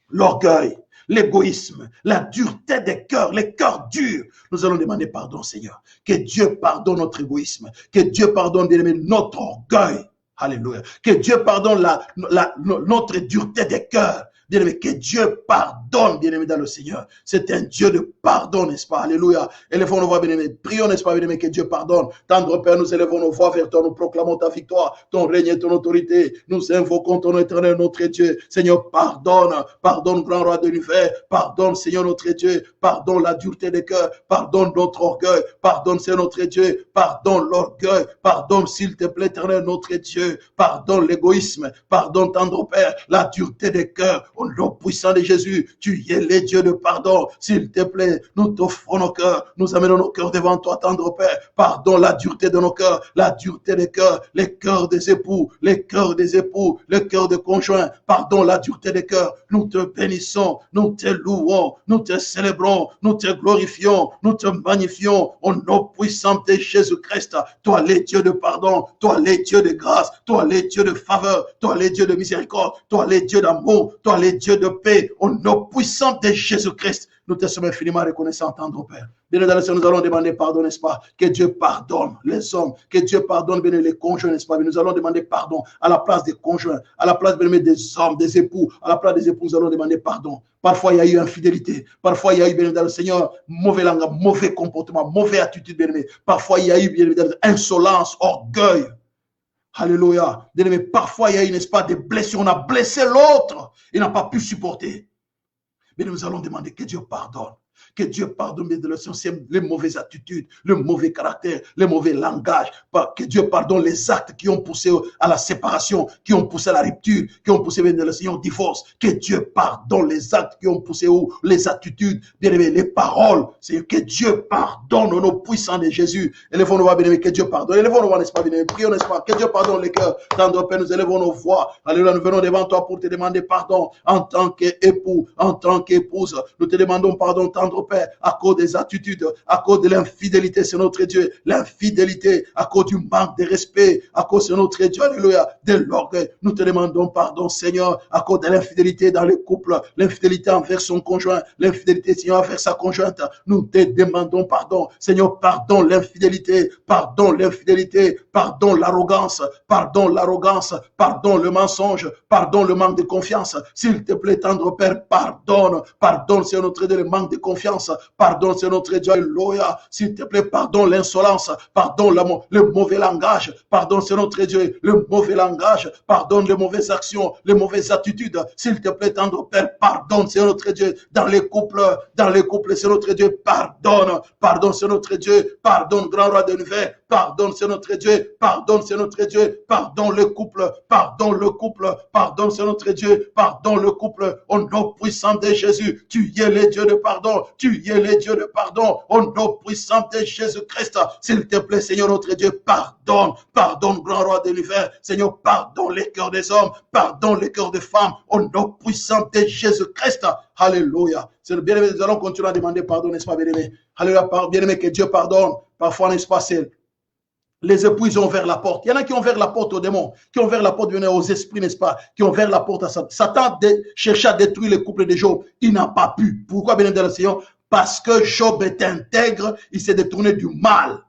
L'orgueil, l'égoïsme, la dureté des cœurs, les cœurs durs. Nous allons demander pardon, Seigneur. Que Dieu pardonne notre égoïsme, que Dieu pardonne, bien-aimé, notre orgueil. Alléluia. Que Dieu pardonne notre dureté des cœurs. Bien-aimé, que Dieu pardonne, bien-aimé dans le Seigneur. C'est un Dieu de pardon, n'est-ce pas? Alléluia. Élevons nos voix, bien-aimé. Prions, n'est-ce pas, bien-aimé, que Dieu pardonne. Tendre Père, nous élevons nos voix vers toi, nous proclamons ta victoire, ton règne et ton autorité. Nous invoquons ton éternel, notre Dieu. Seigneur, pardonne, pardonne, grand roi de l'univers. Pardonne, Seigneur, notre Dieu. Pardonne la dureté des cœurs. Pardonne notre orgueil. Pardonne, Seigneur, notre Dieu. Pardonne l'orgueil. Pardonne, s'il te plaît, éternel, notre Dieu. Pardonne l'égoïsme. Pardonne, tendre Père, la dureté des cœurs. Au nom puissant de Jésus, tu es le Dieu de pardon. S'il te plaît, nous t'offrons nos cœurs, nous amenons nos cœurs devant toi, tendre Père. Pardon la dureté de nos cœurs, la dureté des cœurs, les cœurs des époux, les cœurs des époux, les cœurs des conjoints. Pardon la dureté des cœurs. Nous te bénissons, nous te louons, nous te célébrons, nous te glorifions, nous te magnifions. Au nom puissant de Jésus-Christ, toi les dieux de pardon, toi les dieux de grâce, toi les dieux de faveur, toi les dieux de miséricorde, toi les dieux d'amour, toi les dieux de paix, au nom puissant de Jésus-Christ. Nous te sommes infiniment reconnaissants, tendre Père. Bien dans le Seigneur, nous allons demander pardon, n'est-ce pas? Que Dieu pardonne les hommes, que Dieu pardonne bien les conjoints, n'est-ce pas? Mais nous allons demander pardon à la place des conjoints, à la place bien des hommes, des époux, à la place des époux, nous allons demander pardon. Parfois, il y a eu infidélité. Parfois, il y a eu, bien dans le Seigneur, mauvais langage, mauvais comportement, mauvaise attitude, bien aimé. Parfois, il y a eu, bien évidemment, insolence, orgueil. Alléluia. Bien aimé, parfois, il y a eu, n'est-ce pas, des blessures. On a blessé l'autre. Il n'a pas pu supporter. Mais nous allons demander que Dieu pardonne. Que Dieu pardonne les mauvaises attitudes, le mauvais caractère, le mauvais langage. Que Dieu pardonne les actes qui ont poussé à la séparation, qui ont poussé à la rupture, qui ont poussé le Seigneur au divorce. Que Dieu pardonne les actes qui ont poussé les attitudes, bien aimé, les paroles. C'est que Dieu pardonne au nom puissant de Jésus. Élevons nos voix, bien aimé, que Dieu pardonne. Élevons nos voix, n'est-ce pas, bien aimé. Prions, n'est-ce pas, que Dieu pardonne les cœurs. Tendre Père, nous élevons nos voix. Alléluia, nous venons devant toi pour te demander pardon en tant qu'époux, en tant qu'épouse. Nous te demandons pardon, tendre Père, à cause des attitudes, à cause de l'infidélité, c'est notre Dieu, l'infidélité, à cause du manque de respect, à cause de notre Dieu, alléluia, de l'orgueil. Nous te demandons pardon, Seigneur, à cause de l'infidélité dans les couples, l'infidélité envers son conjoint, l'infidélité, Seigneur, envers sa conjointe. Nous te demandons pardon, Seigneur, pardon l'infidélité, pardon l'infidélité, pardon l'arrogance, pardon le mensonge, pardon le manque de confiance. S'il te plaît, tendre Père, pardonne, Seigneur, notre Dieu, le manque de confiance. Pardon, c'est notre Dieu, alléluia. S'il te plaît, pardon l'insolence, pardon le mauvais langage, pardon, c'est notre Dieu, le mauvais langage, pardonne les mauvaises actions, les mauvaises attitudes. S'il te plaît, tendre Père, pardonne, c'est notre Dieu, dans les couples, c'est notre Dieu, pardonne, c'est notre Dieu, pardonne, grand roi de l'univers, pardonne, c'est notre Dieu, pardonne, c'est notre Dieu, pardonne le couple, pardonne, c'est notre Dieu, pardonne le couple, au nom puissant de Jésus, tu es le Dieu de pardon, tu es le Dieu de pardon, au nom puissant de Jésus-Christ. S'il te plaît, Seigneur notre Dieu, pardonne, grand roi de l'univers. Seigneur, pardonne les cœurs des hommes, pardonne les cœurs des femmes, au nom puissant de Jésus-Christ. Alléluia. C'est le bien-aimé, nous allons continuer à demander pardon, n'est-ce pas, bien-aimé? Alléluia, bien-aimé, que Dieu pardonne. Parfois, n'est-ce pas, Les époux, ils ont ouvert la porte. Il y en a qui ont ouvert la porte aux démons, qui ont ouvert la porte aux esprits, n'est-ce pas, qui ont ouvert la porte à Satan. Satan cherchait à détruire le couple de Job. Il n'a pas pu. Pourquoi, bien aimé le Seigneur? Parce que Job est intègre, il s'est détourné du mal.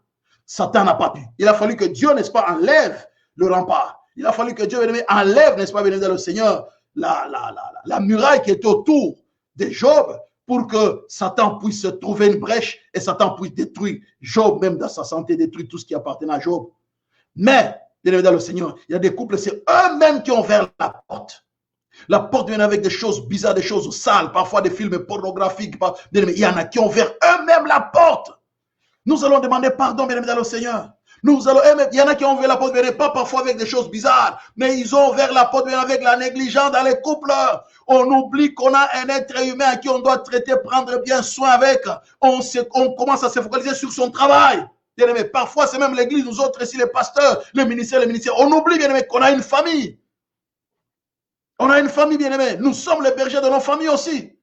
Satan n'a pas pu. Il a fallu que Dieu, n'est-ce pas, enlève le rempart. Il a fallu que Dieu, bien aimé, enlève, n'est-ce pas, bien aimé le Seigneur, la muraille qui est autour de Job, pour que Satan puisse trouver une brèche et Satan puisse détruire Job, même dans sa santé, détruire tout ce qui appartenait à Job. Mais, bien évidemment, le Seigneur, il y a des couples, c'est eux-mêmes qui ont ouvert la porte. La porte vient avec des choses bizarres, des choses sales, parfois des films pornographiques. Il y en a qui ont ouvert eux-mêmes la porte. Nous allons demander pardon, bien évidemment, au Seigneur. Il y en a qui ont ouvert la porte, mais pas parfois avec des choses bizarres, mais ils ont ouvert la porte avec la négligence dans les couples. On oublie qu'on a un être humain à qui on doit traiter, prendre bien soin avec. On commence à se focaliser sur son travail. Bien aimé, parfois, c'est même l'église, nous autres ici, les pasteurs, les ministères. On oublie, bien aimé, qu'on a une famille. On a une famille, bien aimé. Nous sommes les bergers de nos familles aussi.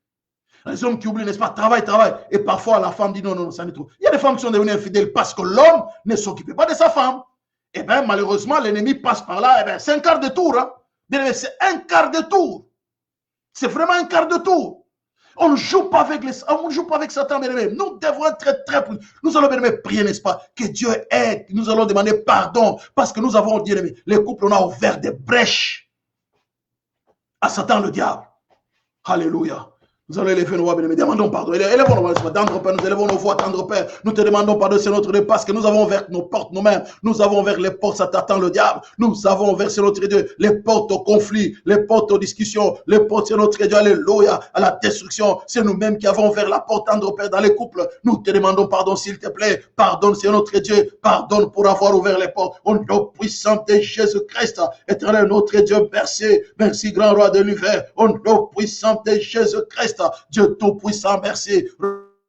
Les hommes qui oublient, n'est-ce pas, travail. Et parfois, la femme dit non, ça n'est trop. Il y a des femmes qui sont devenues infidèles parce que l'homme ne s'occupait pas de sa femme. Et bien, malheureusement, l'ennemi passe par là. Et bien, c'est un quart de tour. Hein. Bien aimé, c'est un quart de tour. C'est vraiment un quart de tour. On ne joue pas avec Satan, bien aimé. Nous devons être très, très prudents. Nous allons, bien aimé, prier, n'est-ce pas, que Dieu aide. Nous allons demander pardon parce que nous avons, bien aimé, les couples, on a ouvert des brèches à Satan, le diable. Alléluia. Nous allons élever nos voix, bien-aimés. Demandons pardon. Élevons nos voix, tendre Père. Nous élevons nos voix, tendre Père. Nous te demandons pardon, c'est notre Dieu, parce que nous avons ouvert nos portes nous-mêmes. Nous avons ouvert les portes, ça t'attend le diable. Nous avons ouvert, c'est notre Dieu, les portes au conflit, les portes aux discussions, les portes, c'est notre Dieu, alléluia, à la destruction. C'est nous-mêmes qui avons ouvert la porte, tendre Père, dans les couples. Nous te demandons pardon, s'il te plaît. Pardonne, c'est notre Dieu. Pardonne pour avoir ouvert les portes. Au nom puissant de Jésus-Christ, éternel, notre Dieu, merci. Merci, grand roi de l'univers. Au nom puissant de Jésus-Christ. Dieu tout-puissant, merci.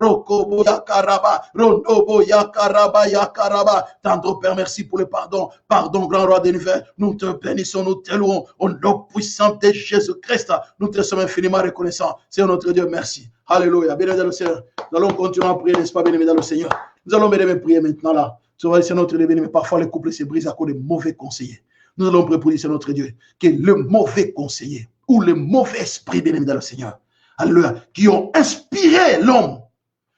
Rokobo Yakaraba, Ronobo Yakaraba, Yakaraba. Tendre Père, merci pour le pardon. Pardon, grand roi de l'univers. Nous te bénissons, nous te louons. Au nom puissant de Jésus-Christ, nous te sommes infiniment reconnaissants. C'est notre Dieu, merci. Alléluia. Bien-aimé le Seigneur. Nous allons continuer à prier, n'est-ce pas, bien-aimé dans le Seigneur. Nous allons, bien-aimé, prier maintenant là. C'est notre Dieu, bien-aimé. Parfois, les couples se brisent à cause de mauvais conseillers. Nous allons prier pour dire, c'est notre Dieu, que le mauvais conseiller ou le mauvais esprit, bien-aimé dans le Seigneur, alléluia, qui ont inspiré l'homme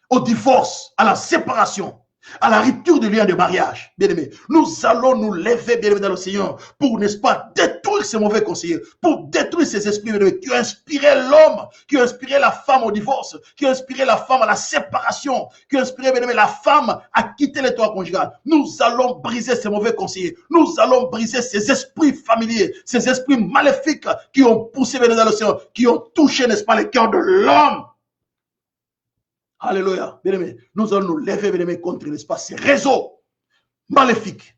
au divorce, à la séparation, à la rupture du lien de mariage. Bien-aimé, nous allons nous lever, bien-aimé, dans le Seigneur, pour, n'est-ce pas, détruire ces mauvais conseillers, pour détruire ces esprits, bien-aimé, qui ont inspiré l'homme, qui ont inspiré la femme au divorce, qui ont inspiré la femme à la séparation, qui ont inspiré, bien-aimé, la femme à quitter les toits conjugales. Nous allons briser ces mauvais conseillers. Nous allons briser ces esprits familiers, ces esprits maléfiques qui ont poussé, bien-aimé, dans le Seigneur, qui ont touché, n'est-ce pas, le cœur de l'homme. Alléluia. Bien-aimé, nous allons nous lever, bien-aimé, contre l'espace, ces réseaux maléfiques,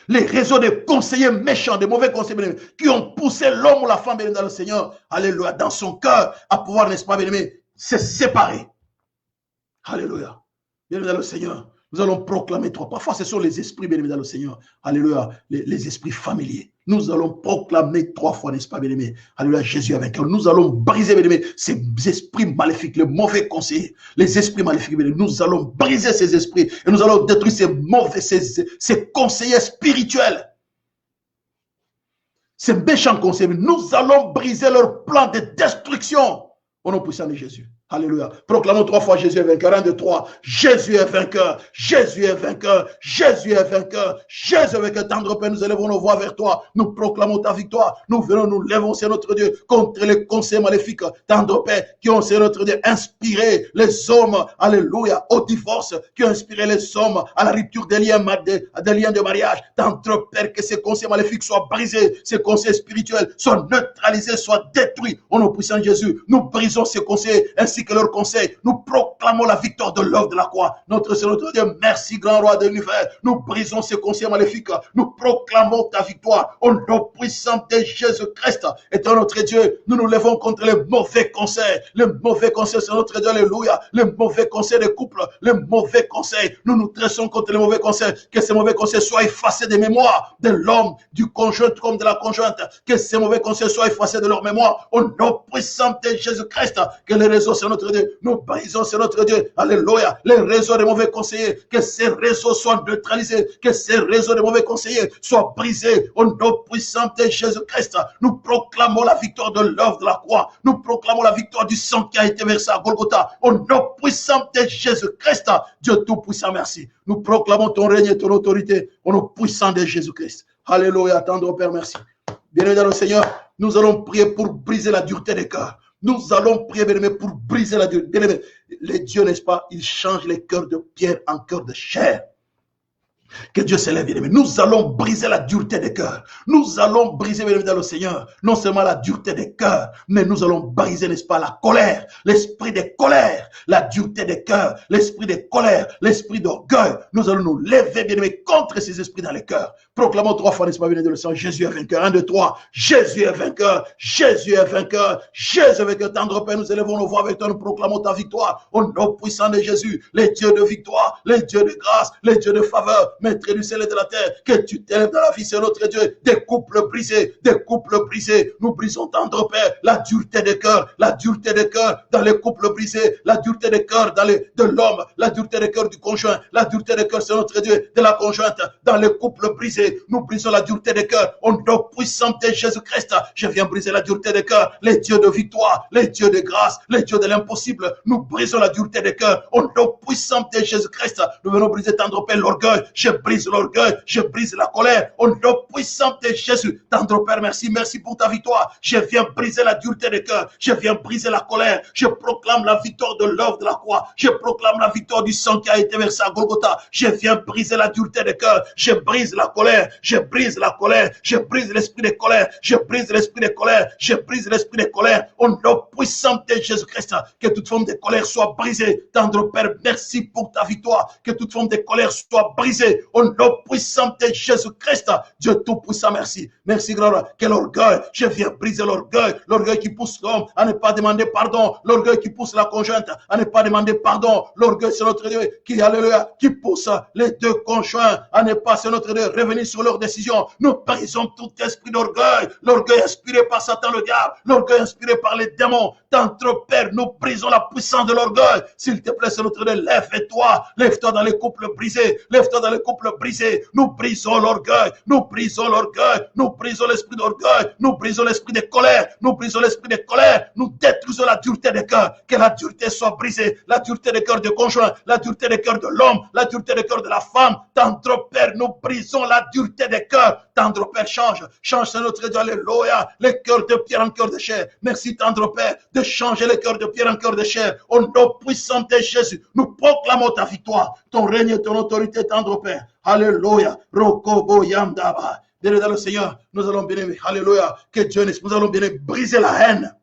les réseaux de conseillers méchants, de mauvais conseillers, bien-aimé, qui ont poussé l'homme ou la femme, bien-aimé, dans le Seigneur, alléluia, dans son cœur, à pouvoir, n'est-ce pas, bien-aimé, se séparer. Alléluia. Bien-aimé, dans le Seigneur, nous allons proclamer trois. Parfois, ce sont les esprits, bien-aimé, dans le Seigneur. Alléluia. Les esprits familiers. Nous allons proclamer trois fois, n'est-ce pas, bien-aimé? Alléluia, Jésus est vainqueur. Nous allons briser, bien-aimé, ces esprits maléfiques, les mauvais conseillers, les esprits maléfiques, bien-aimé. Nous allons briser ces esprits et nous allons détruire ces mauvais, ces conseillers spirituels. Ces méchants conseillers. Nous allons briser leur plan de destruction au nom puissant de Jésus. Alléluia. Proclamons trois fois Jésus est vainqueur. 1, 2, 3. Jésus est vainqueur. Jésus est vainqueur. Jésus est vainqueur. Jésus est vainqueur. Tendre Père, nous élevons nos voix vers toi. Nous proclamons ta victoire. Nous venons, nous levons, c'est notre Dieu, contre les conseils maléfiques. Tendre Père, qui ont, c'est notre Dieu, inspiré les hommes, alléluia, au divorce, qui ont inspiré les hommes à la rupture des liens de mariage. Tendre Père, que ces conseils maléfiques soient brisés, ces conseils spirituels soient neutralisés, soient détruits. Au nom puissant de Jésus, nous brisons ces conseils ainsi que leurs conseils. Nous proclamons la victoire de l'œuvre de la croix. Notre Seigneur, notre Dieu, merci, grand roi de l'univers. Nous brisons ces conseils maléfiques. Nous proclamons ta victoire. Au nom puissant de Jésus-Christ, étant notre Dieu, nous nous levons contre les mauvais conseils. Les mauvais conseils, c'est notre Dieu, alléluia. Les mauvais conseils des couples, les mauvais conseils. Nous nous dressons contre les mauvais conseils. Que ces mauvais conseils soient effacés des mémoires de l'homme, du conjoint comme de la conjointe. Que ces mauvais conseils soient effacés de leur mémoire. Au nom puissant de Jésus-Christ, que les réseaux, c'est notre Dieu. Nous brisons, c'est notre Dieu. Alléluia. Les réseaux des mauvais conseillers, que ces réseaux soient neutralisés, que ces réseaux des mauvais conseillers soient brisés. Au nom puissant de Jésus-Christ, nous proclamons la victoire de l'œuvre de la croix. Nous proclamons la victoire du sang qui a été versé à Golgotha. Au nom puissant de Jésus-Christ, Dieu Tout-Puissant, merci. Nous proclamons ton règne et ton autorité au nom puissant de Jésus-Christ. Alléluia, tendre Père, merci. Bien-aimé dans le Seigneur, nous allons prier pour briser la dureté des cœurs. Nous allons prier, bien-aimé, pour briser la dureté. Bien-aimé, les dieux, n'est-ce pas, ils changent les cœurs de pierre en cœurs de chair. Que Dieu s'élève, bien-aimé. Nous allons briser la dureté des cœurs. Nous allons briser, bien-aimé, dans le Seigneur, non seulement la dureté des cœurs, mais nous allons briser, n'est-ce pas, la colère, l'esprit de colère, la dureté des cœurs, l'esprit de colère, l'esprit d'orgueil. Nous allons nous lever, bien-aimé, contre ces esprits dans les cœurs. Proclamons 3 fois, n'est-ce pas, bien-aimé, dans le Seigneur, Jésus est vainqueur. 1, 2, 3. Jésus est vainqueur. Jésus est vainqueur. Jésus est vainqueur. Tendre Père, nous élevons nos voix avec toi, nous proclamons ta victoire. Au nom puissant de Jésus, les dieux de victoire, les dieux de grâce, les dieux de faveur, Maître du ciel et de la terre, que tu t'élèves dans la vie, c'est notre Dieu. Des couples brisés, des couples brisés. Nous brisons, tendre Père, la dureté des cœurs dans les couples brisés, la dureté des cœurs de l'homme, la dureté des cœurs du conjoint, la dureté des cœurs, c'est notre Dieu, de la conjointe, dans les couples brisés. Nous brisons la dureté des cœurs. Au nom puissant de Jésus-Christ, je viens briser la dureté des cœurs. Les dieux de victoire, les dieux de grâce, les dieux de l'impossible. Nous brisons la dureté des cœurs. Au nom puissant de Jésus-Christ, nous venons briser, tendre Père, l'orgueil. Je brise l'orgueil, je brise la colère. Au nom puissant de Jésus, tendre Père, merci, merci pour ta victoire. Je viens briser la dureté des cœurs. Je viens briser la colère. Je proclame la victoire de l'œuvre de la croix. Je proclame la victoire du sang qui a été versé à Golgotha. Je viens briser la dureté des cœurs. Je brise la colère. Je brise la colère. Je brise l'esprit de colère. Je brise l'esprit de colère. Je brise l'esprit de colère. Au nom puissant de Jésus-Christ, que toute forme de colère soit brisée. Tendre Père, merci pour ta victoire. Que toute forme de colère soit brisée. Au nom puissant de Jésus-Christ, Dieu Tout-Puissant, merci. Merci, gloire. Quel orgueil. Je viens briser l'orgueil. L'orgueil qui pousse l'homme à ne pas demander pardon. L'orgueil qui pousse la conjointe à ne pas demander pardon. L'orgueil, c'est notre Dieu qui, alléluia, qui pousse les deux conjoints à ne pas, c'est notre Dieu, revenir sur leurs décisions. Nous brisons tout esprit d'orgueil. L'orgueil inspiré par Satan, le diable. L'orgueil inspiré par les démons. Tendre Père, nous brisons la puissance de l'orgueil. S'il te plaît, c'est notre Dieu, lève-toi. Lève-toi dans les couples brisés. Lève-toi dans les couples brisés. Nous brisons l'orgueil. Nous brisons l'orgueil. Nous brisons l'esprit d'orgueil. Nous brisons l'esprit de colère. Nous brisons l'esprit de colère. Nous détruisons la dureté des cœurs. Que la dureté soit brisée. La dureté des cœurs de conjoint. La dureté des cœurs de l'homme. La dureté des cœurs de la femme. Tendre Père, nous brisons la dureté des cœurs. Tendre Père, change. Change, c'est notre Dieu. Alléluia. Les cœurs de pierre en cœur de chair. Merci, tendre Père, de changer les cœurs de pierre en cœur de chair. Au nom puissant de Jésus, nous proclamons ta victoire. Ton règne et ton autorité, tendre Père. Alléluia. Rokobo Yamdaba. Bien dans le Seigneur, nous allons bien aimer. Alléluia. Que Dieu, nous allons bien briser la haine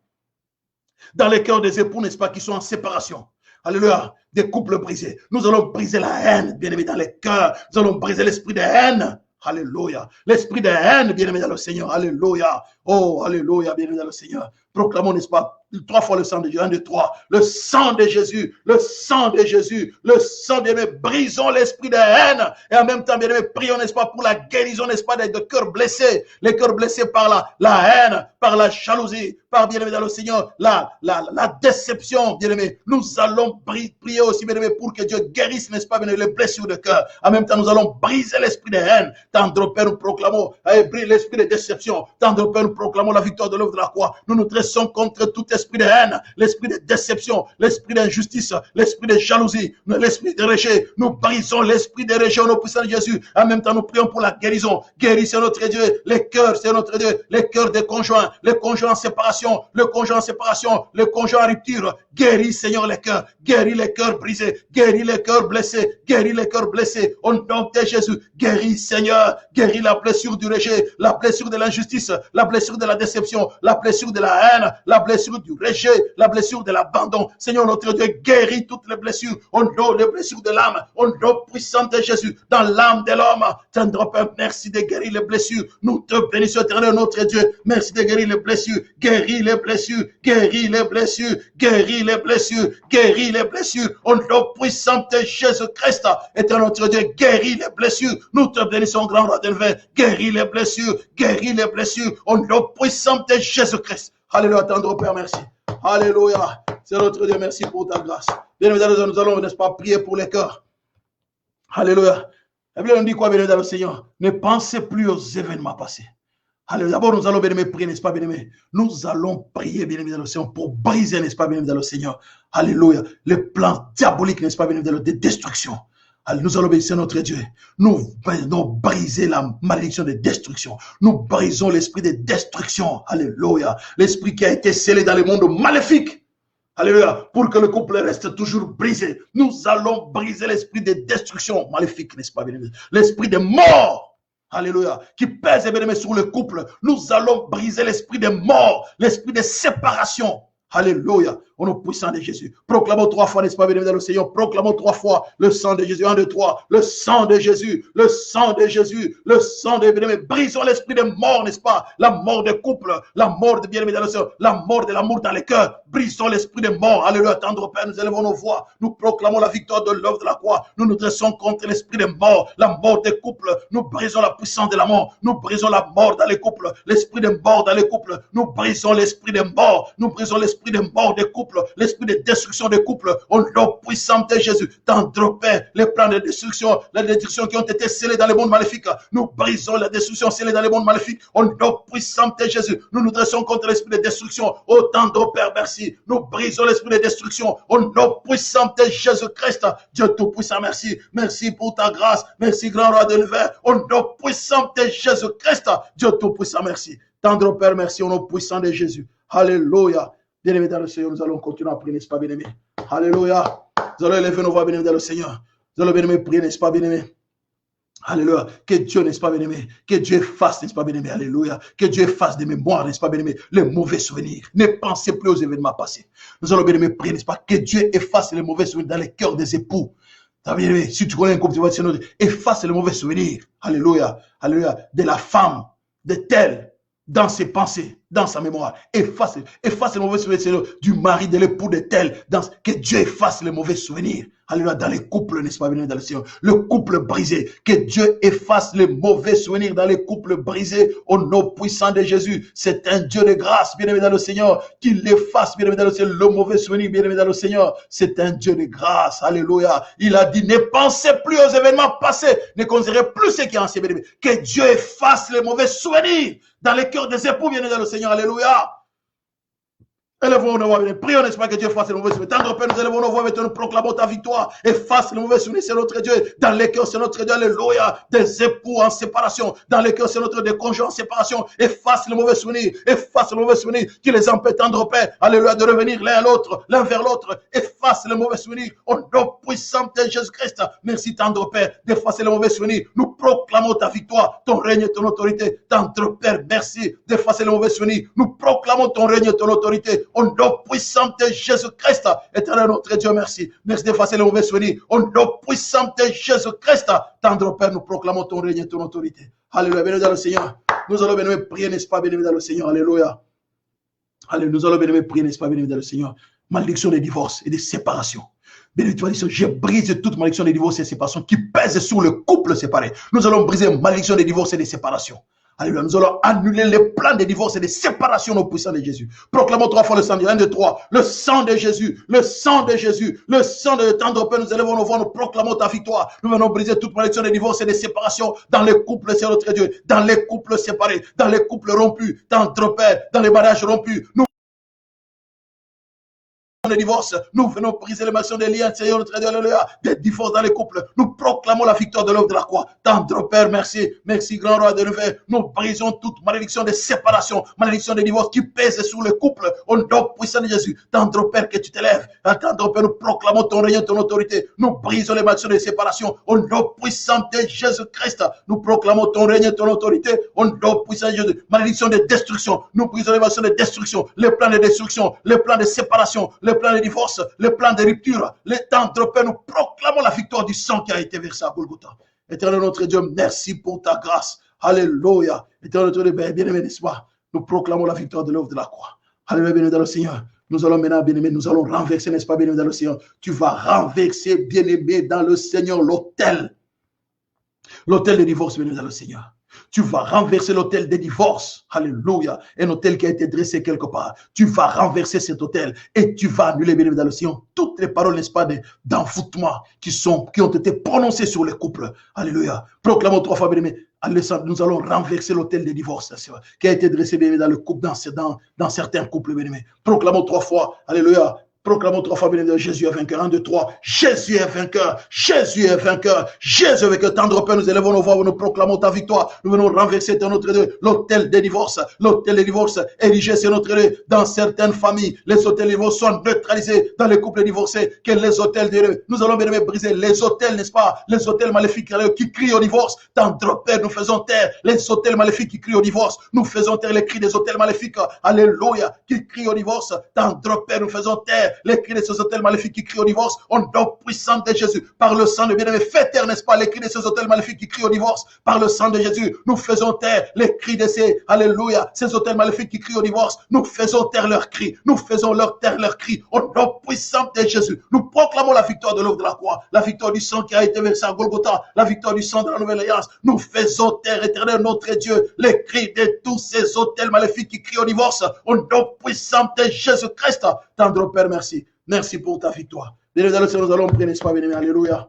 dans les cœurs des époux, n'est-ce pas, qui sont en séparation. Alléluia. Des couples brisés. Nous allons briser la haine, bien aimé, dans les cœurs. Nous allons briser l'esprit de haine. Alléluia. L'esprit de haine, bien aimé dans le Seigneur. Alléluia. Oh, alléluia, bien aimé dans le Seigneur. Proclamons, n'est-ce pas, 3 fois le sang de Dieu. 1, 2, 3. Le sang de Jésus. Le sang de Jésus. Le sang, bien aimé. Brisons l'esprit de haine. Et en même temps, bien aimé, prions, n'est-ce pas, pour la guérison, n'est-ce pas, des cœurs blessés. Les cœurs blessés par la haine, par la jalousie, par, bien aimé dans le Seigneur, la déception, bien aimé. Nous allons prier aussi, bien aimé, pour que Dieu guérisse, n'est-ce pas, bien aimé, les blessures de cœur. En même temps, nous allons briser l'esprit de haine. Tendre Père, nous proclamons, l'esprit de déception. Tendre Père, nous proclamons la victoire de l'œuvre de la croix. Nous nous dressons contre tout esprit de haine, l'esprit de déception, l'esprit d'injustice, l'esprit de jalousie, l'esprit de rejet. Nous brisons l'esprit de rejet au nom puissant de Jésus. En même temps, nous prions pour la guérison. Guérissez notre Dieu. Les cœurs, c'est notre Dieu. Les cœurs des conjoints, les conjoints en séparation, le conjoint en séparation, le conjoint en rupture. Guéris, Seigneur, les cœurs. Guéris les cœurs brisés. Guéris les cœurs blessés. Guéris les cœurs blessés. Au nom de Jésus. Guéris, Seigneur. Guéris la blessure du rejet, la blessure de l'injustice, la blessure de la déception, la blessure de la haine, la blessure du rejet, la blessure de l'abandon. Seigneur notre Dieu, guéris toutes les blessures. Au nom des blessures de l'âme, au nom puissant de Jésus, dans l'âme de l'homme. Tendre Père, merci de guérir les blessures. Nous te bénissons, éternel notre Dieu. Merci de guérir les blessures. Guéris les blessures. Guéris les blessures. Guéris les blessures. Guéris les blessures. Au nom puissant de Jésus-Christ, éternel notre Dieu, guéris les blessures. Nous te bénissons, grand roi d'élevé. Guéris les blessures. Guéris les blessures. Au nom puissant de Jésus-Christ. Alléluia, tendre Père, merci. Alléluia. c'est notre Dieu. Merci pour ta grâce. Bien-aimés dans le Seigneur, nous allons, n'est-ce pas, prier pour les cœurs. Alléluia. La Bible nous dit quoi, bien-aimés dans le Seigneur? Ne pensez plus aux événements passés. Alléluia. D'abord, nous allons, bien-aimés, prier, n'est-ce pas, bien-aimés? Nous allons prier, bien-aimés dans le Seigneur, pour briser, n'est-ce pas, bien-aimés dans le Seigneur? Alléluia. Les plans diaboliques, n'est-ce pas, bien-aimés, de destruction. Nous allons obéir notre Dieu. Nous briser la malédiction de destruction. Nous brisons l'esprit de destruction. Alléluia. L'esprit qui a été scellé dans le monde maléfique. Alléluia. Pour que le couple reste toujours brisé. Nous allons briser l'esprit de destruction maléfique, n'est-ce pas, bien-aimé? L'esprit de mort. Alléluia. Qui pèse, bien-aimé, sur le couple. Nous allons briser l'esprit de mort. L'esprit de séparation. Alléluia. Au nom puissant de Jésus. Proclamons 3 fois, n'est-ce pas, bien-aimé dans le Seigneur? Proclamons 3 fois le sang de Jésus. 1, 2, 3. Le sang de Jésus. Le sang de Jésus. Le sang de bien-aimé. Brisons l'esprit de mort, n'est-ce pas? La mort de couple. La mort de bien-aimé dans le Seigneur. La mort de l'amour dans les cœurs. Brisons l'esprit de mort. Alléluia. Tendre Père, nous élevons nos voix. Nous proclamons la victoire de l'œuvre de la croix. Nous nous dressons contre l'esprit de mort. La mort des couples. Nous brisons la puissance de la mort. Nous brisons la mort dans les couples. L'esprit de mort dans les couples. Nous brisons l'esprit de mort. Nous brisons l'esprit de mort des couples. L'esprit de destruction des couples, au nom puissant de Jésus, tendre Père, les plans de destruction, les destructions qui ont été scellés dans le monde maléfique, nous brisons la destruction scellée dans le monde maléfique, au nom puissant de Jésus, nous nous dressons contre l'esprit de destruction, au tendre Père, merci, nous brisons l'esprit de destruction, au nom puissant de Jésus-Christ, Dieu tout-puissant, merci, merci pour ta grâce, merci grand roi de l'univers, au nom puissant de Jésus-Christ, Dieu tout-puissant, merci, tendre Père, merci, au nom puissant de Jésus, alléluia. Bien-aimés dans le Seigneur, nous allons continuer à prier, n'est-ce pas, bien-aimés? Alléluia. Nous allons élever nos voix, bien-aimés dans le Seigneur. Nous allons, bien-aimés, prier, n'est-ce pas, bien-aimés? Alléluia. Que Dieu, n'est-ce pas, bien-aimé? Que Dieu efface, n'est-ce pas, bien-aimé? Alléluia. Que Dieu efface de mémoire, n'est-ce pas, bien-aimé? Les mauvais souvenirs. Ne pensez plus aux événements passés. Nous allons, bien-aimé, prier, n'est-ce pas? Que Dieu efface les mauvais souvenirs dans les cœurs des époux. Bien-aimé, si tu connais un couple, tu vas dire, efface les mauvais souvenirs. Alléluia. Alléluia. De la femme, de tel, dans ses pensées, dans sa mémoire. Efface les mauvais souvenirs du mari, de l'époux, de tel. Que Dieu efface les mauvais souvenirs. Alléluia, dans les couples, n'est-ce pas, bien dans le Seigneur? Le couple brisé. Que Dieu efface les mauvais souvenirs dans les couples brisés au nom puissant de Jésus. C'est un Dieu de grâce, bien aimé dans le Seigneur, qu'il efface, bien aimé dans le Seigneur, le mauvais souvenir, bien aimé dans le Seigneur. C'est un Dieu de grâce. Alléluia. Il a dit, ne pensez plus aux événements passés. Ne considérez plus ce qui est ancien, bien aimé. Que Dieu efface les mauvais souvenirs dans les cœurs des époux, bien aimé dans le Seigneur. Alléluia. Élevons nos voix, prions, n'est-ce pas, que Dieu fasse les mauvais souvenirs. Tendre Père, nous élevons nos voix, nous proclamons ta victoire. Efface les mauvais souvenirs, c'est notre Dieu. Dans les cœurs, c'est notre Dieu, alléluia. Des époux en séparation. Dans les cœurs, c'est notre des conjoints en séparation. Efface les mauvais souvenirs. Efface les mauvais souvenirs qui les empêchent, tendre Père, alléluia, de revenir l'un à l'autre, l'un vers l'autre. Efface les mauvais souvenirs. Au nom puissant de Jésus-Christ. Merci, tendre Père, d'effacer les mauvais souvenirs. Nous proclamons ta victoire, ton règne et ton autorité. Tendre Père, merci d'effacer les mauvais souvenirs. Nous proclamons ton règne et ton autorité. Au nom puissant de Jésus-Christ, éternel notre Dieu, merci. Merci d'effacer les mauvais souvenirs. Au nom puissant de Jésus-Christ, tendre Père, nous proclamons ton règne et ton autorité. Alléluia, béni dans le Seigneur. Nous allons béni prier, n'est-ce pas, béni dans le Seigneur. Alléluia. Alléluia, nous allons béni prier, n'est-ce pas, béni dans le Seigneur. Malédiction des divorces et des séparations. Béni, tu vas dire, je brise toute malédiction des divorces et des séparations qui pèsent sur le couple séparé. Nous allons briser malédiction des divorces et des séparations. Alléluia, nous allons annuler les plans de divorce et de séparation au puissant de Jésus. Proclamons 3 fois le sang de 1, 2, 3. Le sang de Jésus, le sang de Jésus, le sang de tendre Père, nous élevons nos voix, nous proclamons ta victoire. Nous venons briser toute malédiction de divorce et de séparation dans les couples, c'est notre Dieu, dans les couples séparés, dans les couples rompus, tendre Père, dans les mariages rompus. Nous les divorces, nous venons briser les malédictions des liens, Seigneur notre Dieu, alléluia, des divorces dans les couples, nous proclamons la victoire de l'œuvre de la croix. Tendre Père, merci, merci grand roi de l'univers, nous brisons toute malédiction de séparation, malédiction de divorce qui pèse sur le couple, au nom puissant de Jésus. Tendre Père, que tu t'élèves, tendre Père, nous proclamons ton règne, ton autorité, nous brisons les malédictions de séparation, au nom puissant de Jésus-Christ, nous proclamons ton règne, ton autorité, au nom puissant de Jésus. Malédiction de destruction, nous brisons les malédictions de destruction, les plans de destruction, les plans de séparation, les plans de divorce, les plans de rupture, les temps de paix, nous proclamons la victoire du sang qui a été versé à Golgotha. Éternel notre Dieu, merci pour ta grâce. Alléluia. Éternel notre Dieu, bien-aimé, n'est-ce pas? Nous proclamons la victoire de l'œuvre de la croix. Alléluia, bien-aimé dans le Seigneur. Nous allons maintenant, bien-aimé, nous allons renverser, n'est-ce pas, bien-aimé dans le Seigneur? Tu vas renverser, bien-aimé, dans le Seigneur, l'autel. L'autel de divorce, bien-aimé dans le Seigneur. Tu vas renverser l'autel des divorces. Alléluia. Un autel qui a été dressé quelque part. Tu vas renverser cet autel et tu vas annuler, bien évidemment, dans le Seigneur, toutes les paroles, n'est-ce pas, d'envoûtement qui ont été prononcées sur les couples. Alléluia. Proclamons 3 fois, bien aimé. Nous allons renverser l'autel des divorces, qui a été dressé, bien aimé, dans le couple, dans certains couples, bien aimé. Proclamons 3 fois. Alléluia. Proclamons 3 fois, bien évidemment, Jésus est vainqueur. 1, 2, 3. Jésus est vainqueur. Jésus est vainqueur. Jésus est vainqueur. Tendre Père, nous élevons nos voix, nous proclamons ta victoire. Nous venons renverser dans notre Dieu l'autel des divorces. L'autel des divorces érigé sur notre Dieu dans certaines familles. Les autels des divorces sont neutralisés dans les couples divorcés. Que les autels de Dieu, nous allons bien aimé briser les autels, n'est-ce pas? Les autels maléfiques qui crient au divorce. Tendre Père, nous faisons taire les autels maléfiques qui crient au divorce. Nous faisons taire les cris des autels maléfiques. Alléluia. Qui crient au divorce. Tendre Père, nous faisons taire les cris de ces autels maléfiques qui crient au divorce, au nom puissant de Jésus, par le sang de bien-aimé, fais taire, n'est-ce pas, les cris de ces autels maléfiques qui crient au divorce, par le sang de Jésus, nous faisons taire les cris de ces, alléluia, ces autels maléfiques qui crient au divorce, nous faisons taire leurs cris, nous faisons taire leurs cris, au nom puissant de Jésus, nous proclamons la victoire de l'œuvre de la croix, la victoire du sang qui a été versé à Golgotha, la victoire du sang de la nouvelle alliance, nous faisons taire, éternel notre Dieu, les cris de tous ces autels maléfiques qui crient au divorce, au nom puissant de Jésus-Christ, tendre Père, merci. Merci pour ta victoire. Bien dans le Seigneur, nous allons prier, n'est-ce pas, bien aimé, alléluia.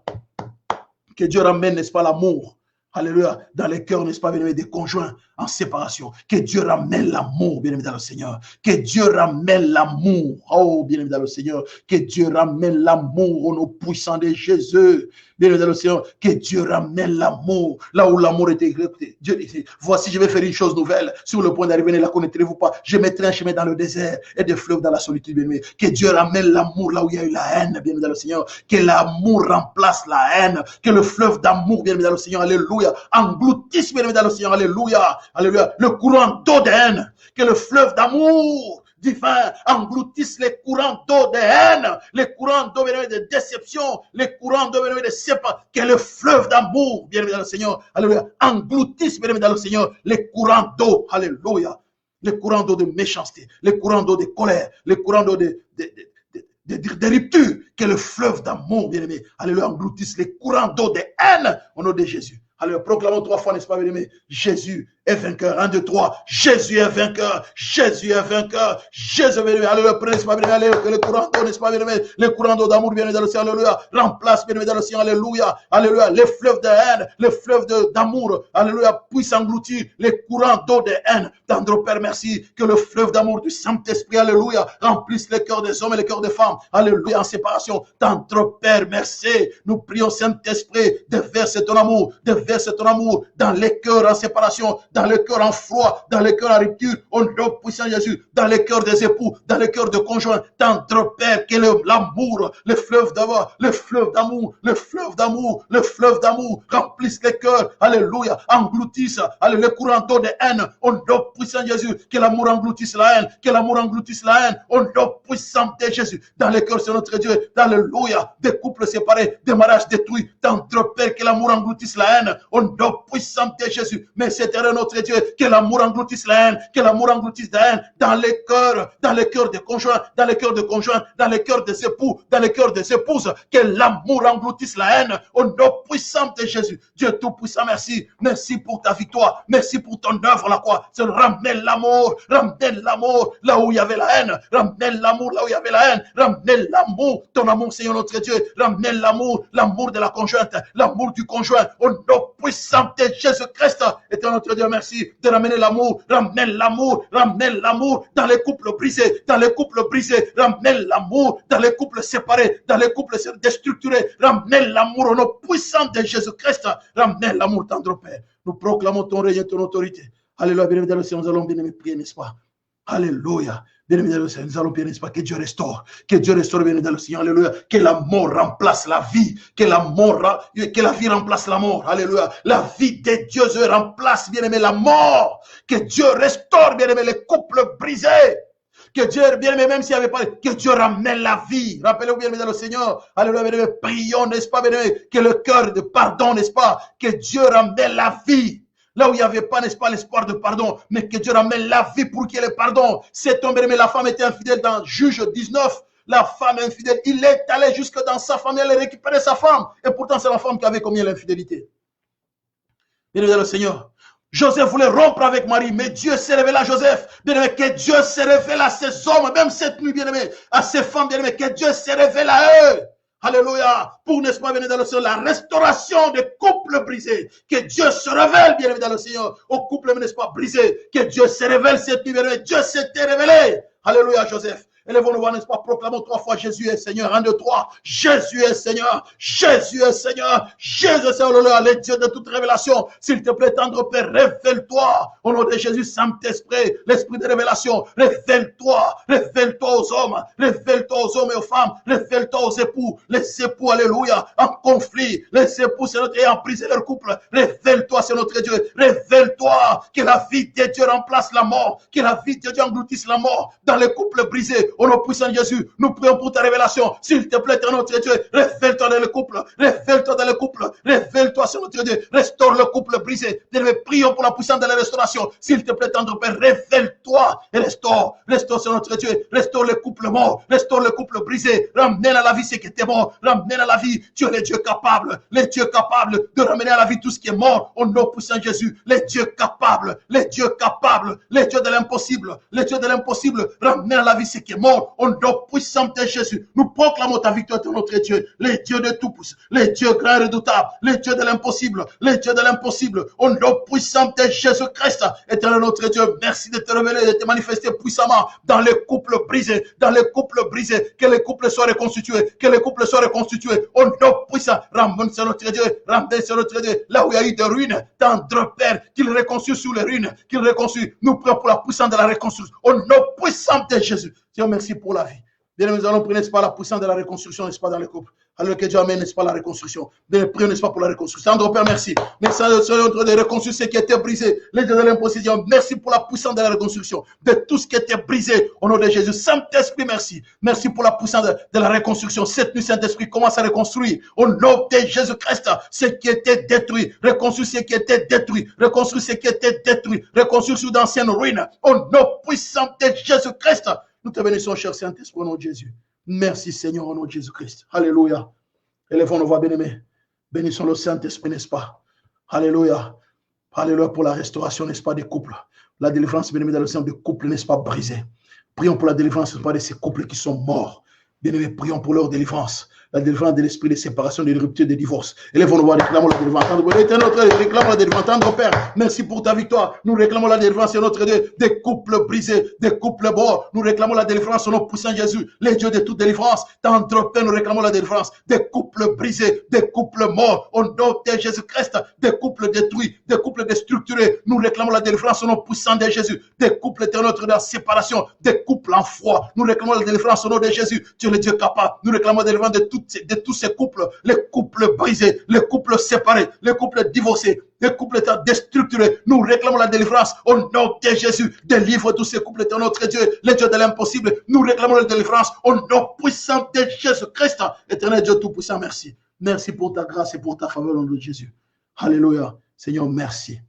Que Dieu ramène, n'est-ce pas, l'amour, alléluia, dans les cœurs, n'est-ce pas, bien aimé, des conjoints en séparation. Que Dieu ramène l'amour, bien aimé, dans le Seigneur. Que Dieu ramène l'amour, oh, bien aimé, dans le Seigneur. Que Dieu ramène l'amour au nom puissant de Jésus. Bien aimé, dans le Seigneur. Que Dieu ramène l'amour là où l'amour était exécuté. Dieu dit, voici, je vais faire une chose nouvelle. Sur le point d'arriver, ne la connaîtrez-vous pas. Je mettrai un chemin dans le désert et des fleuves dans la solitude, bien aimé. Que Dieu ramène l'amour là où il y a eu la haine, bien aimé, dans le Seigneur. Que l'amour remplace la haine. Que le fleuve d'amour, bien aimé, dans le Seigneur, alléluia, engloutisse, bien aimé, dans le Seigneur, alléluia. Alléluia, le courant d'eau de haine, que le fleuve d'amour divin engloutisse les courants d'eau de haine, les courants d'eau de déception, les courants d'eau de séparation, que le fleuve d'amour, bien aimé dans le Seigneur, alléluia, engloutisse, bien aimé dans le Seigneur, les courants d'eau, alléluia, les courants d'eau de méchanceté, les courants d'eau de colère, les courants d'eau de rupture, que le fleuve d'amour, bien aimé, alléluia, engloutisse les courants d'eau de haine au nom de Jésus. Alors, proclamons 3 fois, n'est-ce pas, bien aimé? Jésus est vainqueur. 1, 2, 3. Jésus est vainqueur. Jésus est vainqueur. Jésus est vainqueur. Alléluia. Prenez, n'est-ce pas, bien aimé? Que le courant d'eau, n'est-ce pas, bien aimé? Le courant d'eau d'amour, bien aimé, dans le ciel. Alléluia. Remplace, bien aimé, dans le ciel. Alléluia. Alléluia. Les fleuves de haine, les fleuves d'amour. Alléluia. Puissent engloutir les courants d'eau de haine. Tendre Père, merci. Que le fleuve d'amour du Saint-Esprit, alléluia, remplisse les cœurs des hommes et les cœurs des femmes. Alléluia. En séparation. Tendre Père, merci. Nous prions, Saint-Esprit, déverse ton amour. Verse ton amour dans les cœurs en séparation, dans les cœurs en froid, dans les cœurs en rupture, au nom puissant de Jésus, dans les cœurs des époux, dans les cœurs de conjoints, tendre Père, que l'amour, le fleuve d'amour, le fleuve d'amour, le fleuve d'amour, le fleuve d'amour remplisse les cœurs, alléluia, engloutisse, alléluia, le courant d'eau de haine, au nom puissant de Jésus, que l'amour engloutisse la haine, que l'amour engloutisse la haine, au nom puissant de Jésus, dans les cœurs, c'est notre Dieu, alléluia, des couples séparés, des mariages détruits, tendre Père, que l'amour engloutisse la haine, au nom puissant de Jésus. Mais c'est notre Dieu, que l'amour engloutisse la haine, que l'amour engloutisse la haine dans les cœurs des conjoints, dans les cœurs des conjoints, dans les cœurs des époux, dans les cœurs des épouses, que l'amour engloutisse la haine, au nom puissant de Jésus. Dieu Tout-Puissant, merci. Merci pour ta victoire. Merci pour ton œuvre, la croix. Ramène l'amour là où il y avait la haine. Ramène l'amour là où il y avait la haine. Ramène l'amour, ton amour, Seigneur notre Dieu. Ramène l'amour de la conjointe, l'amour du conjoint, au nom puissant de Jésus-Christ. Et notre Dieu, merci de ramener l'amour. Ramène l'amour dans les couples brisés, ramène l'amour dans les couples séparés, dans les couples déstructurés. Ramène l'amour au nom puissant de Jésus-Christ. Ramène l'amour, tendre Père. Nous proclamons ton règne et ton autorité. Alléluia, bien aimé dans le Seigneur, nous allons bien aimer prier, n'est-ce pas? Alléluia. Bien aimé dans le Seigneur, nous allons prier, n'est-ce pas? Que Dieu restaure, bien aimé dans le Seigneur, alléluia. Que la mort remplace la vie, que la vie remplace la mort, alléluia. La vie de Dieu remplace, bien aimé, la mort. Que Dieu restaure, bien aimé, les couples brisés. Que Dieu, bien aimé, même s'il n'y avait pas, que Dieu ramène la vie. Rappelez-vous, bien aimé dans le Seigneur, alléluia, bien aimé, prions, n'est-ce pas, bien aimé, que le cœur de pardon, n'est-ce pas? Que Dieu ramène la vie. Là où il n'y avait pas, n'est-ce pas, l'espoir de pardon, mais que Dieu ramène la vie pour qu'il y ait le pardon. C'est tombé, mais la femme était infidèle dans Juge 19. La femme infidèle, il est allé jusque dans sa famille, elle a récupéré sa femme. Et pourtant, c'est la femme qui avait commis l'infidélité. Bien aimé dans le Seigneur, Joseph voulait rompre avec Marie, mais Dieu s'est révélé à Joseph. Bien-aimé, que Dieu s'est révélé à ces hommes, même cette nuit, bien-aimé, à ces femmes, bien-aimé, que Dieu s'est révélé à eux. Alléluia. Pour, n'est-ce pas, venir dans le Seigneur, la restauration des couples brisés. Que Dieu se révèle, bien-aimé, dans le Seigneur, aux couples, n'est-ce pas, brisés. Que Dieu se révèle cette nuit, bien-aimé. Dieu s'est révélé. Alléluia, Joseph. Élevons-nous, n'est-ce pas, proclamons 3 fois Jésus est Seigneur. 1, 2, 3. Jésus est Seigneur. Jésus est Seigneur. Jésus est Seigneur. Le Dieu de toute révélation. S'il te plaît, tendre Père, révèle-toi. Au nom de Jésus, Saint-Esprit, l'esprit de révélation. Révèle-toi. Révèle-toi aux hommes. Révèle-toi aux hommes et aux femmes. Révèle-toi aux époux. Les époux, alléluia, en conflit. Les époux, c'est notre ayant brisé leur couple. Révèle-toi, c'est notre Dieu. Révèle-toi. Que la vie de Dieu remplace la mort. Que la vie de Dieu engloutisse la mort dans les couples brisés. Au nom puissant de Jésus, nous prions pour ta révélation. S'il te plaît, notre Dieu, révèle-toi dans le couple. Révèle-toi dans le couple. Révèle-toi sur notre Dieu. Restaure le couple brisé. Nous prions pour la puissance de la restauration. S'il te plaît, tendre Père, révèle-toi et restaure. Restaure sur notre Dieu. Restaure le couple mort. Restaure le couple brisé. Ramène à la vie ce qui était mort. Ramène à la vie. Tu es le Dieu capable. Le Dieu capable de ramener à la vie tout ce qui est mort. Au nom puissant de Jésus. Les dieux capables. Les dieux capables. Les dieux de l'impossible. Les dieux de l'impossible. Ramène à la vie ce qui est mort. Au nom puissant de Jésus, nous proclamons ta victoire de notre Dieu, les dieux de tout pouce, les dieux grands et redoutables, les dieux de l'impossible, les dieux de l'impossible. Au nom puissant de Jésus-Christ, éternel notre Dieu, merci de te révéler, de te manifester puissamment dans les couples brisés, dans les couples brisés, que les couples soient reconstitués, que les couples soient reconstitués. Au nom puissant, ramène sur notre Dieu, ramène sur notre Dieu, là où il y a eu des ruines, tendre Père, qu'il reconstrue sur les ruines, qu'il reconstrue. Nous prions pour la puissance de la reconstruction. Au nom puissant de Jésus. Seigneur, merci pour la vie. Bien, nous allons prier, n'est-ce pas, la puissance de la reconstruction, n'est-ce pas, dans les couples. Alors que Dieu amène, n'est-ce pas, la reconstruction. Bien, prions, n'est-ce pas, pour la reconstruction. Seigneur, Père, merci. Merci, Seigneur, de reconstruire ce qui était brisé. Les dieux de l'impossible. Merci pour la puissance de la reconstruction. De tout ce qui était brisé. Au nom de Jésus. Saint-Esprit, merci. Merci pour la puissance de la reconstruction. Cette nuit, Saint-Esprit, commence à reconstruire. Au nom de Jésus-Christ, ce qui était détruit. Reconstruire ce qui était détruit. Reconstruire ce qui était détruit. Reconstruire sur d'anciennes ruines. Au nom puissant de Jésus-Christ. Nous te bénissons, cher Saint-Esprit, au nom de Jésus. Merci, Seigneur, au nom de Jésus-Christ. Alléluia. Élevons nos voix, bien-aimés. Bénissons le Saint-Esprit, n'est-ce pas? Alléluia. Alléluia pour la restauration, n'est-ce pas, des couples. La délivrance, bien-aimés, dans le sein des couples, n'est-ce pas, brisés. Prions pour la délivrance, n'est-ce pas, de ces couples qui sont morts. Bien-aimés, prions pour leur délivrance. La délivrance de l'esprit de séparation, de rupture, de divorce. Élevons-nous, réclamons la délivrance. Réclamons la délivrance, notre Père. Merci pour ta victoire. Nous réclamons la délivrance, notre Dieu, des couples brisés, des couples morts. Nous réclamons la délivrance au nom puissant de Jésus, les dieux de toute délivrance. Tendre Père, nous réclamons la délivrance des couples brisés, des couples morts. Au nom de Jésus-Christ, des couples détruits, des couples déstructurés. Nous réclamons la délivrance au nom puissant de Jésus, des couples éternels de la séparation, des couples en froid. Nous réclamons la délivrance au nom de Jésus. Tu es le Dieu capable. Nous réclamons la délivrance de tous ces couples, les couples brisés, les couples séparés, les couples divorcés, les couples déstructurés. Nous réclamons la délivrance au nom de Jésus. Délivre tous ces couples, notre Dieu, les dieux de l'impossible. Nous réclamons la délivrance au nom puissant de Jésus-Christ. Éternel Dieu tout-puissant, merci. Merci pour ta grâce et pour ta faveur au nom de Jésus. Alléluia. Seigneur, merci.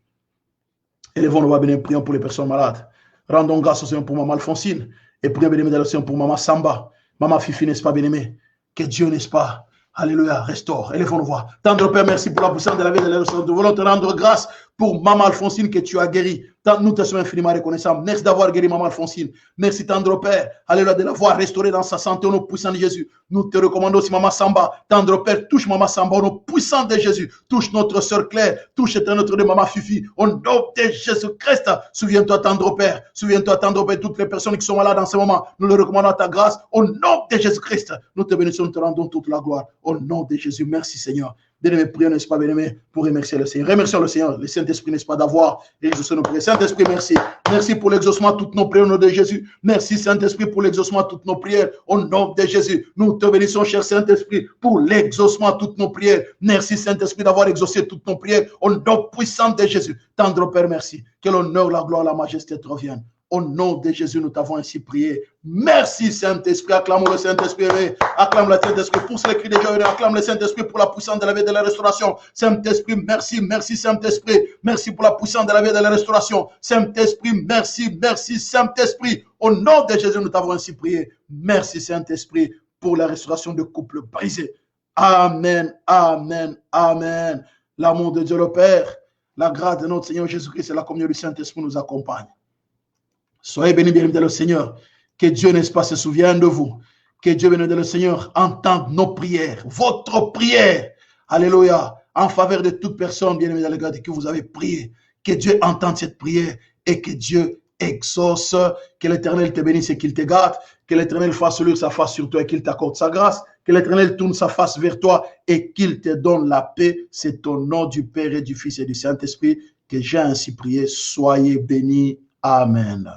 Élevons nos voix, bien, prions pour les personnes malades. Rendons grâce au Seigneur pour maman Alphonsine et prions, bien aimé, dans le Seigneur pour maman Samba, maman Fifi, n'est-ce pas, bien aimé? Que Dieu, n'est-ce pas, alléluia, restaure. Élevons nos voix. Tendre Père, merci pour la puissance de la vie de la restauration. Nous voulons te rendre grâce pour maman Alphonsine que tu as guéri. Nous te sommes infiniment reconnaissants. Merci d'avoir guéri maman Alphonsine. Merci, tendre Père, alléluia, de l'avoir restaurée dans sa santé au nom puissant de Jésus. Nous te recommandons aussi maman Samba. Tendre Père, touche maman Samba au nom puissant de Jésus. Touche notre sœur Claire. Touche notre de maman Fifi. Au nom de Jésus-Christ. Souviens-toi, tendre Père. Souviens-toi, tendre Père, toutes les personnes qui sont malades en ce moment. Nous le recommandons à ta grâce. Au nom de Jésus-Christ. Nous te bénissons, nous te rendons toute la gloire. Au nom de Jésus. Merci, Seigneur. Bien-aimé, prions, n'est-ce pas, bien-aimé, pour remercier le Seigneur. Remercions le Seigneur, le Saint-Esprit, n'est-ce pas, d'avoir exaucé nos prières. Saint-Esprit, merci. Merci pour l'exaucement de toutes nos prières au nom de Jésus. Merci, Saint-Esprit, pour l'exaucement de toutes nos prières au nom de Jésus. Nous te bénissons, cher Saint-Esprit, pour l'exaucement de toutes nos prières. Merci, Saint-Esprit, d'avoir exaucé toutes nos prières au nom puissant de Jésus. Tendre Père, merci. Que l'honneur, la gloire, la majesté te reviennent. Au nom de Jésus, nous t'avons ainsi prié. Merci Saint-Esprit. Acclamons le Saint-Esprit. Acclame le Saint-Esprit. Pousse les cris de joie. Acclame le Saint-Esprit pour la puissance de la vie de la restauration. Saint-Esprit, merci. Merci Saint-Esprit. Merci pour la puissance de la vie de la restauration. Saint-Esprit, merci. Merci Saint-Esprit. Au nom de Jésus, nous t'avons ainsi prié. Merci Saint-Esprit pour la restauration de couples brisés. Amen. Amen. Amen. L'amour de Dieu le Père, la grâce de notre Seigneur Jésus-Christ et la communion du Saint-Esprit nous accompagnent. Soyez bénis, bien le Seigneur. Que Dieu, n'est-ce pas, se souvienne de vous. Que Dieu, bien le Seigneur, entende nos prières, votre prière. Alléluia. En faveur de toute personne, bien aimé dans le garde que vous avez prié. Que Dieu entende cette prière et que Dieu exauce. Que l'Éternel te bénisse et qu'il te garde. Que l'Éternel fasse luire sa face sur toi et qu'il t'accorde sa grâce. Que l'Éternel tourne sa face vers toi et qu'il te donne la paix. C'est au nom du Père et du Fils et du Saint-Esprit que j'ai ainsi prié. Soyez bénis. Amen.